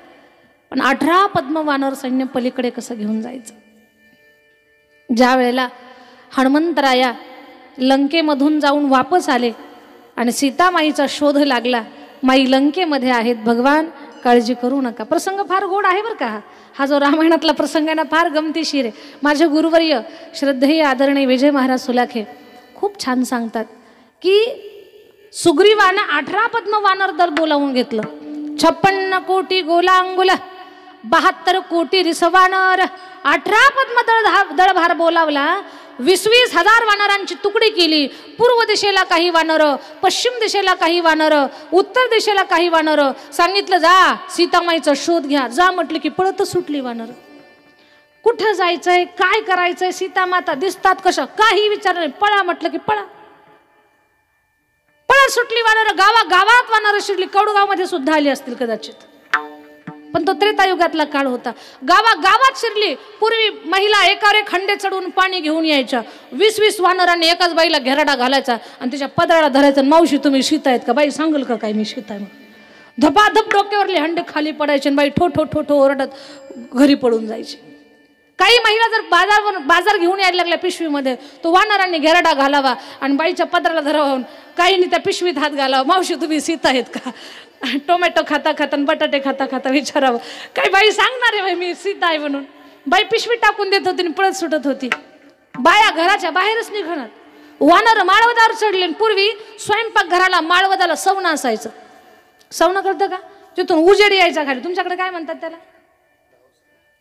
पण 18 पद्मवानर सैन्य पलीकडे कसं घेऊन जायचं. ज्या वेळेला हनुमंतराया लंकेमधून जाऊन वापस आले आणि सीतामाईचा शोध लागला, माई लंकेमध्ये आहेत, भगवान काळजी करू नका. प्रसंग फार गोड आहे बरं का. हा जो रामायणातला प्रसंग आहे ना, फार गमतीशीर आहे. माझे गुरुवर्य श्रद्धेय आदरणीय विजय महाराज सुलाखे खूप छान सांगतात की सुग्रीवानं 18 पद्मवानर दल बोलावून घेतलं. 56 कोटी गोलांगुल 72 कोटी रिसवानर 18 पद्म दळभार बोलावला. 20-20 हजार वानरांची तुकडी केली. पूर्व दिशेला काही वानर, पश्चिम दिशेला काही वानर, उत्तर दिशेला काही वानर. सांगितलं जा सीतामाईचा शोध घ्या. जा म्हटलं की पळत सुटली वानर. कुठं जायचंय, काय करायचंय, सीतामाता दिसतात कशा, काही विचार नाही. पळा म्हटलं की पळा. पळत सुटली वानर. गावात वानर शिरली. कौडगाव मध्ये सुद्धा आली असतील कदाचित, पण तो त्रेतायुगातला काळ होता. गावात शिरली. पूर्वी महिला एकावर एक खंडे चढवून पाणी घेऊन यायच्या. 20-20 वानरांनी एकाच बाईला घेराडा घालायचा आणि तिच्या पदराला धरायचा. मावशी तुम्ही शीत आहेत का? बाई सांगल का काय मी शीत आहे मग. धपाधप डोक्यावरले हंडे खाली पडायचे. बाई ठो ठो ठो ठो ओरडत घरी पडून जायची. काही महिला जर बाजार घेऊन यायला लागल्या पिशवीमध्ये, तो वानरांनी घेराडा घालावा आणि बाईच्या पदराला धरावून काहींनी त्या पिशवीत हात घालावा. मावशी तुम्ही सीत आहेत का? टोमॅटो खाता खाता बटाटे खाता खाता विचारावं. काही बाई सांगणार आहे मी सीता आहे म्हणून. बाई पिशवी टाकून देत होती आणि पळत सुटत होती. बाया घराच्या बाहेरच निघणार. वानर माळवदार चढले. पूर्वी स्वयंपाक घराला माळवदाला सवना असायचं. सवना कळतं का? तिथून उजेड यायचा खाली. तुमच्याकडे काय म्हणतात त्याला?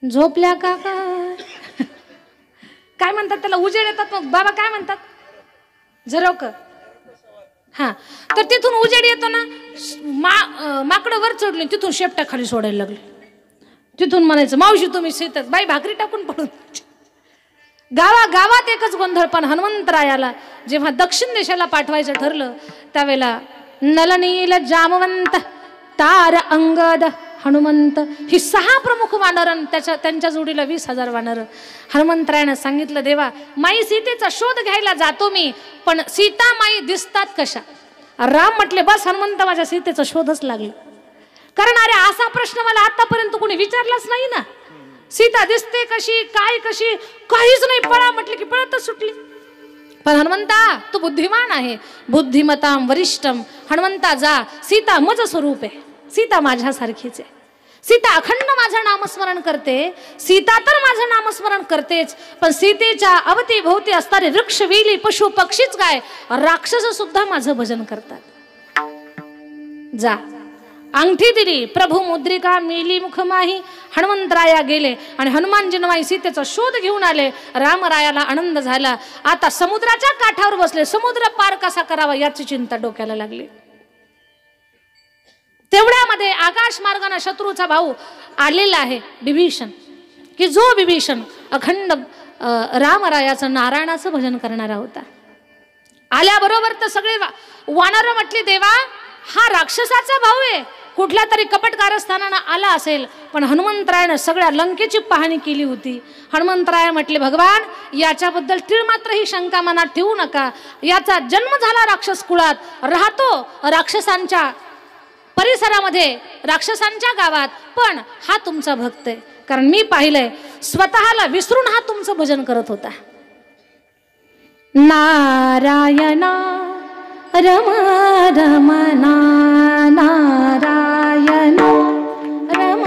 झोपल्या का काय म्हणतात त्याला? उजेड येतात. मग बाबा काय म्हणतात? झरोक. हा, तर तिथून उजेड येतो ना, माकडं वर चढले, तिथून शेपट्या खाली सोडायला लागले. तिथून म्हणायचं मावशी तुम्ही शेतात. बाई भाकरी टाकून पडून. गावात एकच गोंधळ. पण हनुमंतरायाला जेव्हा दक्षिण दिशेला पाठवायचं ठरलं, त्यावेळेला नलनील जामवंत तार अंगद हनुमंत ही 6 प्रमुख वानर, त्यांच्या जोडीला 20,000 वानर. हनुमंतरायानं सांगितलं, देवा माई सीतेचा शोध घ्यायला जातो मी, पण सीता माई दिसतात कशा? राम म्हटले बस हनुमंत माझ्या सीतेचा शोधच लागला. कारण अरे असा प्रश्न मला आतापर्यंत कोणी विचारलाच नाही ना. सीता दिसते कशी, काय कशी, काहीच नाही. पळा म्हटले की पळतच सुटली. पण हनुमंता तू बुद्धिमान आहे, बुद्धिमताम वरिष्ठम. हनुमंता जा, सीता मज स्वरूप आहे, सीता माझ्यासारखीच आहे. सीता अखंड माझं नामस्मरण करते. सीता तर माझं नामस्मरण करतेच, पण सीतेच्या अवतीभोवती असणारे वृक्ष वेली पशु पक्षीच काय, राक्षस सुद्धा माझं भजन करतात. जा. अंगठी दिली, प्रभू मुद्रिका मेली मुखमाही. हनुमंतराया गेले आणि हनुमानजींमाई सीतेचा शोध घेऊन आले. रामरायाला आनंद झाला. आता समुद्राच्या काठावर बसले. समुद्र पार कसा करावा याची चिंता डोक्याला लागली. तेवढ्यामध्ये आकाश मार्गाने शत्रूचा भाऊ आलेला आहे विभीषण, की जो विभीषण अखंड रामरायाचं नारायणाचं भजन करणारा होता. आल्याबरोबर तर सगळे वानर म्हटले, देवा हा राक्षसाचा भाऊ आहे, कुठल्या तरी कपट कारस्थानानं आला असेल. पण हनुमंतरायानं सगळ्या लंकेची पाहणी केली होती. हनुमंतराय म्हटले, भगवान याच्याबद्दल तीळ मात्र ही शंका मनात ठेवू नका. याचा जन्म झाला राक्षस कुळात, राहतो राक्षसांच्या परिसरामध्ये, राक्षसांच्या गावात, पण हा तुमचा भक्त आहे. कारण मी पाहिलंय स्वतःला विसरून हा तुमचं भजन करत होता. नारायणा रम रमना नारायण रम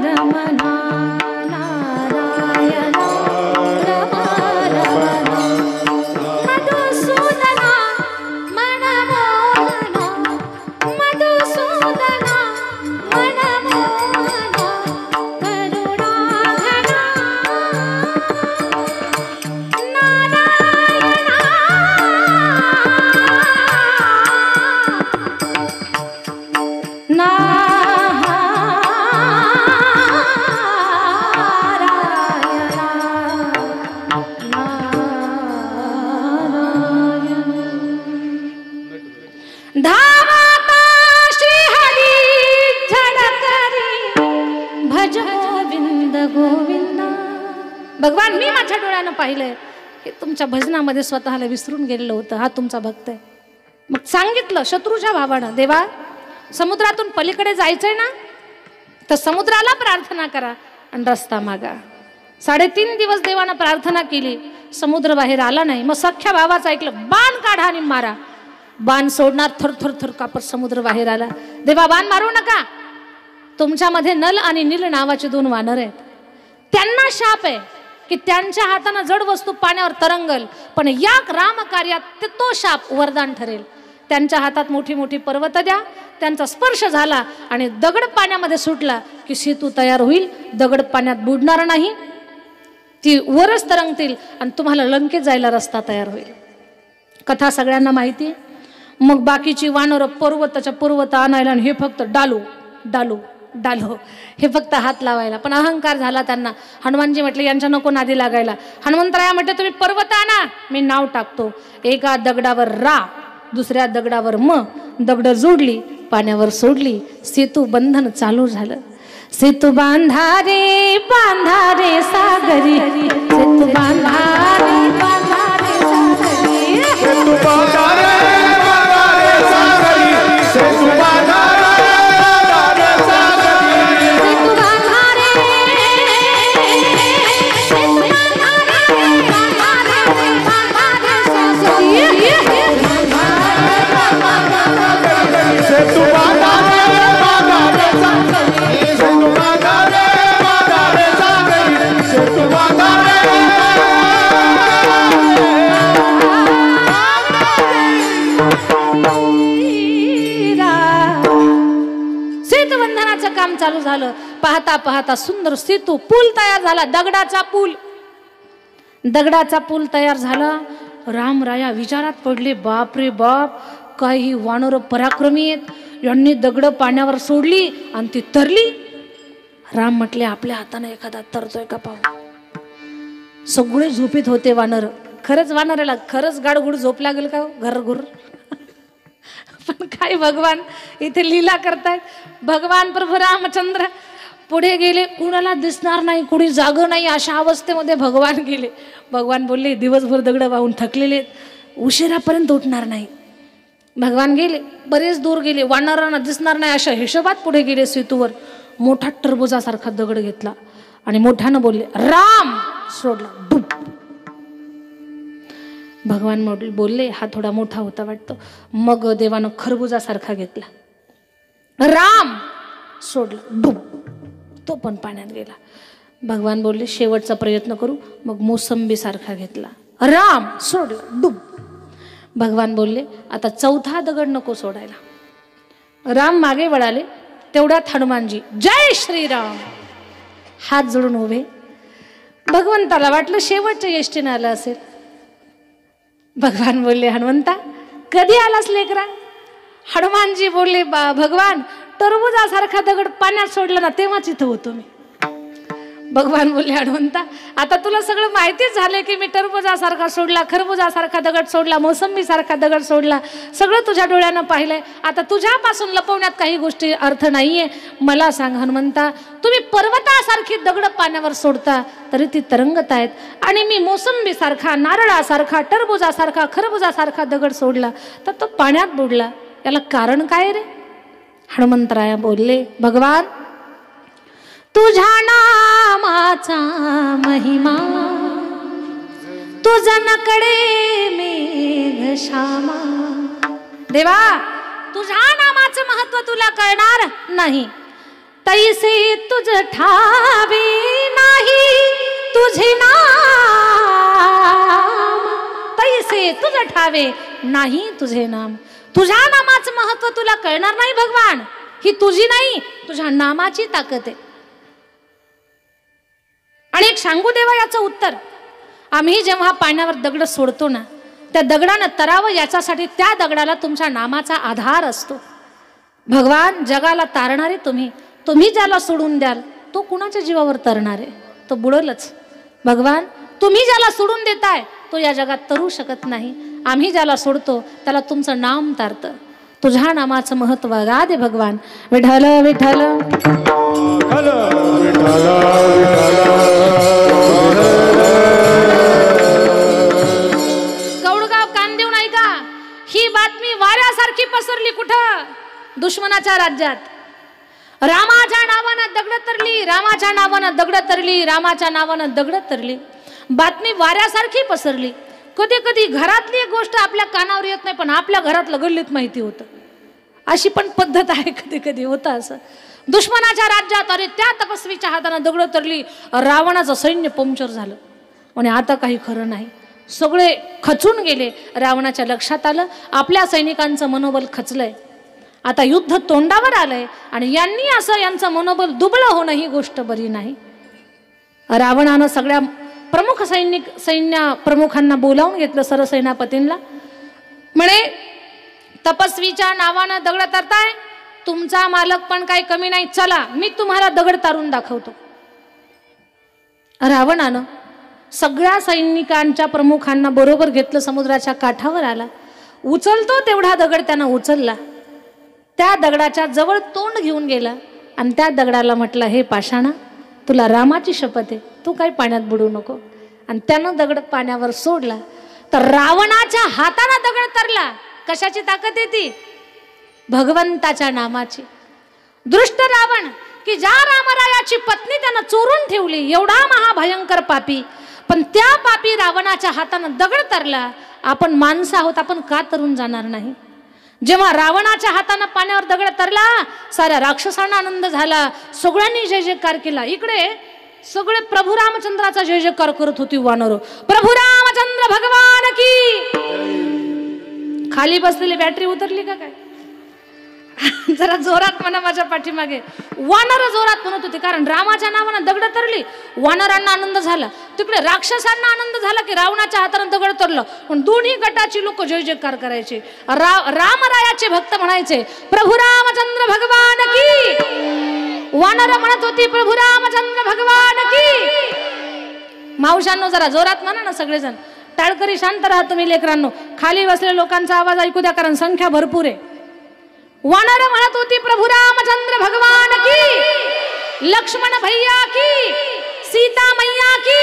रमना नारायण रम रमना मधुसूदना मनमोहना धावता श्री हरी झडकरी भज गोविंद गोविंद. भगवान मी माझ्या डोळ्यानं पाहिलंय की तुमच्या भजनामध्ये स्वतःला विसरून गेलेलं होतं. हा तुमचा भक्त आहे. मग सांगितलं शत्रूच्या भावानं, देवा समुद्रातून पलीकडे जायचंय ना तर समुद्राला प्रार्थना करा आणि रस्ता मागा. 3.5 दिवस देवानं प्रार्थना केली, समुद्र बाहेर आला नाही. मग सख्या भावाचं ऐकलं, बाण काढा आणि मारा. बाण सोडणार, थर थर थर कापत समुद्र बाहेर आला. देवा बाण मारू नका, तुमच्यामध्ये नल आणि नील नावाचे 2 वानर आहेत. त्यांना शाप आहे की त्यांच्या हातानं जड वस्तू पाण्यावर तरंगल, पण या रामकार्यात तो शाप वरदान ठरेल. त्यांच्या हातात मोठी मोठी पर्वत द्या, त्यांचा स्पर्श झाला आणि दगड पाण्यामध्ये सुटला की सेतू तयार होईल. दगड पाण्यात बुडणार नाही, ती वरच तरंगतील आणि तुम्हाला लंकेत जायला रस्ता तयार होईल. कथा सगळ्यांना माहिती आहे. मग बाकीची वानरं पर्वत आणायला आणि हे फक्त डालू डालू डालो, हे फक्त हात लावायला. पण अहंकार झाला त्यांना. हनुमानजी म्हटले यांच्या नको नादी लागायला. हनुमंतराया म्हटले तुम्ही पर्वत आणा, मी नाव टाकतो. एका दगडावर रा, दुसऱ्या दगडावर म, दगड जोडली, पाण्यावर सोडली, सेतू बंधन चालू झालं. सेतू बांधा रे सागरी, सेतू बांधा रे सागरी,
सेतू बांधा रे सागरी, सेतू बांधा रे सागरी,
सेतू बांधा रे, सेतू बांधा रे,
सेतू बांधा रे सागरी, सेतू बांधा रे सागरी, सेतू बांधा
सेतुबंधनाचं काम चालू झालं. पाहता पाहता सुंदर सेतू पूल तयार झाला. दगडाचा पूल तयार झाला. रामराया विचारात पडले, बाप रे बाप, काही वानर पराक्रमी आहेत. यांनी दगड पाण्यावर सोडली आणि ती तरली. राम म्हटले आपल्या हाताने एखादा तरतोय का पाहू. सगळे झोपेत होते वानर. खरंच वानराला खरंच गाडगुड झोप लागेल का घरघुर. पण काय भगवान इथे लीला करतायत. भगवान प्रभू रामचंद्र पुढे गेले, कुणाला दिसणार नाही, कुणी जागं नाही, अशा अवस्थेमध्ये भगवान गेले. भगवान बोलले दिवसभर दगड वाहून थकलेले, उशिरापर्यंत उठणार नाही. भगवान गेले, बरेच दूर गेले, वानरांना दिसणार नाही अशा हिशोबात पुढे गेले. सेतूवर मोठा टरबुजासारखा दगड घेतला आणि मोठ्यानं बोलले राम, सोडला, डुब. भगवान बोलले, हा थोडा मोठा होता वाटतो. मग देवानं खरबुजासारखा घेतला, राम, सोडला, डुब. तो पण पाण्यात गेला. भगवान बोलले शेवटचा प्रयत्न करू. मग मोसंबी सारखा घेतला, राम, सोडला, डुब. भगवान बोलले आता 4था दगड नको सोडायला. राम मागे वळाले. तेवढ्यात हनुमानजी जय श्रीराम हात जोडून उभे. भगवंताला वाटलं शेवटच्या यष्टीने आलं असेल. भगवान बोलले हनुमंता कधी आलास लेकरा. हनुमानजी बोलले भगवान टरबुजासारखा दगड पाण्यात सोडला ना तेव्हाच इथं होतो मी. भगवान बोलले हनुमंता आता तुला सगळं माहितीच झालं की मी टरबुजासारखा सोडला, खरबुजासारखा दगड सोडला, मोसंबी सारखा दगड सोडला, सगळं तुझ्या डोळ्यानं पाहिलंय. आता तुझ्यापासून लपवण्यात काही गोष्टी अर्थ नाहीये. मला सांग हनुमंता, तुम्ही पर्वतासारखी दगड पाण्यावर सोडता तरी ती तरंगत आहेत आणि मी मोसंबी सारखा, नारळासारखा, टरबुजासारखा, खरबुजासारखा दगड सोडला तर तो पाण्यात बुडला. याला कारण काय रे. हनुमंतराया बोलले भगवान तुझ्या नामाचा महिमा, तुझा नकडे मेघ श्यामा. देवा तुझ्या नामाचं महत्व तुला कळणार नाही. तैसे तुझ ठावे नाही तुझे नाम, तैसे तुझ ठावे नाही तुझे नाम. तुझ्या नामाचं महत्व तुला कळणार नाही भगवान. ही तुझी नाही, तुझ्या नामाची ताकद आहे. आणि एक सांगू देवा याचं उत्तर. आम्ही जेव्हा पाण्यावर दगड सोडतो ना, त्या दगडानं तरावं याच्यासाठी त्या दगडाला तुमच्या नामाचा आधार असतो. भगवान जगाला तारणारे तुम्ही, तुम्ही ज्याला सोडून द्याल तो कुणाच्या जीवावर तरणार आहे, तो बुडलच. भगवान तुम्ही ज्याला सोडून देताय तो या जगात तरू शकत नाही. आम्ही ज्याला सोडतो त्याला तुमचं नाम तारतं. तुझ्या नामाचं महत्व गा दे भगवान. विठ्ठल विठ्ठल कौडगाव कानदेव नाही का, ही बातमी वाऱ्यासारखी पसरली कुठं, दुश्मनाच्या राज्यात. रामाच्या नावानं दगड तरली, रामाच्या नावानं दगड तरली, रामाच्या नावानं दगड तरली. बातमी वाऱ्यासारखी पसरली. कधी कधी घरातली एक गोष्ट आपल्या कानावर येत नाही, पण आपल्या घरातलं गल्लीत माहिती होतं. अशी पण पद्धत आहे, कधी कधी होतं असं. दुश्मनाच्या राज्यात अरे त्या तपस्वीच्या हातानं दगड तरली, रावणाचं सैन्य पंक्चर झालं. आणि आता काही खरं नाही, सगळे खचून गेले. रावणाच्या लक्षात आलं आपल्या सैनिकांचं मनोबल खचलंय, आता युद्ध तोंडावर आलंय आणि यांनी असं यांचं मनोबल दुबळं होणं ही गोष्ट बरी नाही. रावणानं सगळ्या प्रमुख सैन्य प्रमुखांना बोलावून घेतलं, सरसेनापतींना. म्हणे तपस्वीच्या नावानं दगड तरताय, तुमचा मालक पण काही कमी नाही, चला मी तुम्हाला दगड तारून दाखवतो. रावणानं सगळ्या सैनिकांच्या प्रमुखांना बरोबर घेतलं, समुद्राच्या काठावर आला. उचलतो तेवढा दगड त्यानं उचलला, त्या दगडाच्या जवळ तोंड घेऊन गेला आणि त्या दगडाला म्हटलं, हे पाषाणा, तुला रामाची शपथ आहे, तू काही पाण्यात बुडू नको. आणि त्यानं दगड पाण्यावर सोडला तर रावणाच्या हाताने दगड तरला. कशाची ताकद आहे ती? भगवंताच्या नामाची. दृष्ट रावण की ज्या रामरायाची पत्नी त्यानं चोरून ठेवली, एवढा महाभयंकर पापी, पण त्या पापी रावणाच्या हातानं दगड तरला. आपण माणसं आहोत, आपण का तरून जाणार नाही? जेव्हा रावणाच्या हातानं पाण्यावर दगड तरला, साऱ्या राक्षसांना आनंद झाला, सगळ्यांनी जय जयकार केला. इकडे सगळे प्रभू रामचंद्राचा जय जयकार करत होती वानर. प्रभू रामचंद्र भगवान की. खाली बसलेली बॅटरी उतरली का काय? जरा जोरात म्हणा माझ्या पाठीमागे. वानर जोरात म्हणत होते, कारण रामाच्या नावानं दगड तरली. वानरांना आनंद झाला, तिकडे राक्षसांना आनंद झाला की रावणाच्या हातानं दगड तरलं. पण दोन्ही गटाची लोक जय जयकार करायचे. रामरायाचे भक्त म्हणायचे, प्रभू रामचंद्र भगवान की. वानर म्हणत होती, प्रभू रामचंद्र भगवान की. मावशांनो जरा जोरात म्हणा ना सगळेजण. टाळकरी शांत राहा तुम्ही लेकरांनो. खाली बसलेल्या लोकांचा आवाज ऐकू द्या, कारण संख्या भरपूर आहे. वानर म्हणत होती, प्रभू रामचंद्र भगवान की, लक्ष्मण भैया की, सीता मैया की,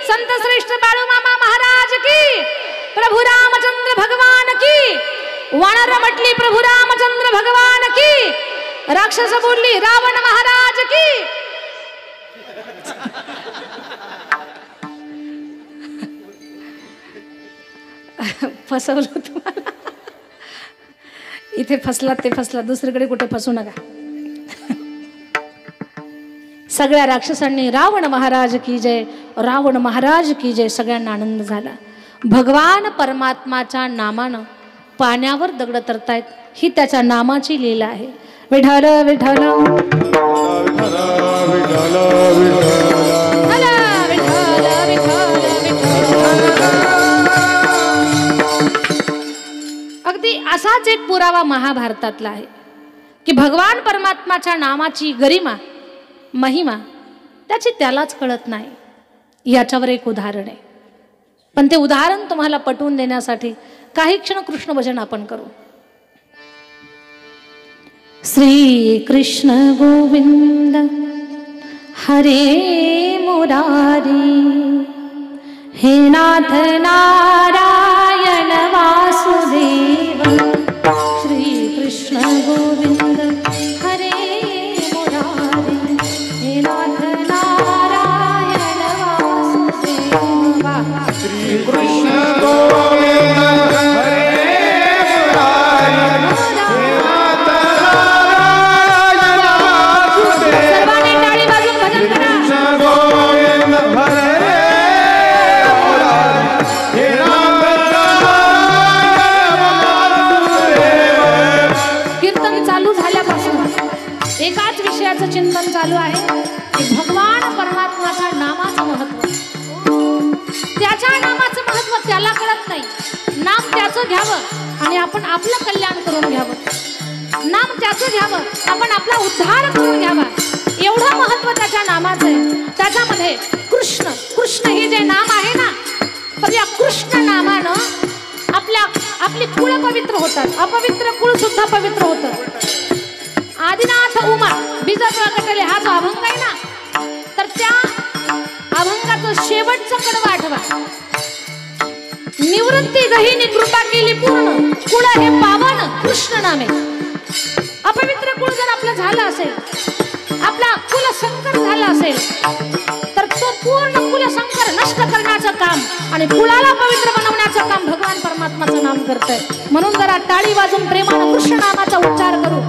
संत श्रेष्ठ बाळू मामा महाराज की, प्रभू रामचंद्र भगवान की. वानर म्हटली, प्रभू रामचंद्र भगवान की. राक्षस बोलली, रावण महाराज की. फसवलं तुम्हाला. इथे फसलात ते फसला, दुसरीकडे कुठे फसू नका. सगळ्या राक्षसांनी रावण महाराज की जय, रावण महाराज की जय, सगळ्यांना आनंद झाला. भगवान परमात्माच्या नामानं पाण्यावर दगड तरतायत, ही त्याच्या नामाची लीला आहे. विठ्ठल विठ्ठल अगदी असाच एक पुरावा महाभारतातला आहे की भगवान परमात्माच्या नामाची गरिमा महिमा त्याची त्यालाच कळत नाही. याच्यावर एक उदाहरण आहे, पण ते उदाहरण तुम्हाला पटवून देण्यासाठी काही क्षण कृष्ण भजन आपण करू. श्री कृष्ण गोविंद हरे मुरारी, हे नाथ नारायण वासुदेव. श्री कृष्ण गोविंद हरे मुरारी, हे नाथ नारायण वासुदेव.
श्री कृष्ण गोविंद हरे
चिंतन चालू आहे की भगवान परमात्माच्या नामाचं महत्व. त्याच्या नामाचं महत्व त्याला कळत नाही. नाम त्याचं घ्यावं आणि आपण आपलं कल्याण करून घ्यावं. नाम त्याचं घ्यावं, आपण आपला उद्धार करून घ्यावा. एवढं महत्व त्याच्या नामाचं आहे. त्याच्यामध्ये कृष्ण, कृष्ण हे जे नाम आहे ना, तर या कृष्ण नामानं आपली कुळ पवित्र होतात. अपवित्र कुळ सुद्धा अपवित्र होतं. आदिनाथ उमा बीजाचा गटले हा जो अभंग आहे ना, तर त्या अभंगाचं शेवटचं कडवं आठवा. निवृत्ती गहिनी कृपा केली पूर्ण, कुळ हे पावन कृष्ण नामे. अपवित्र कुळ जर आपलं झालं असेल, आपला कुल संकर झाला असेल, तर तो पूर्ण कुल संकर नष्ट करण्याचं काम आणि कुळाला पवित्र बनवण्याचं काम भगवान परमात्माचं नाम करतंय. म्हणून जरा टाळी वाजून प्रेमानं कृष्ण नामाचा उच्चार करू.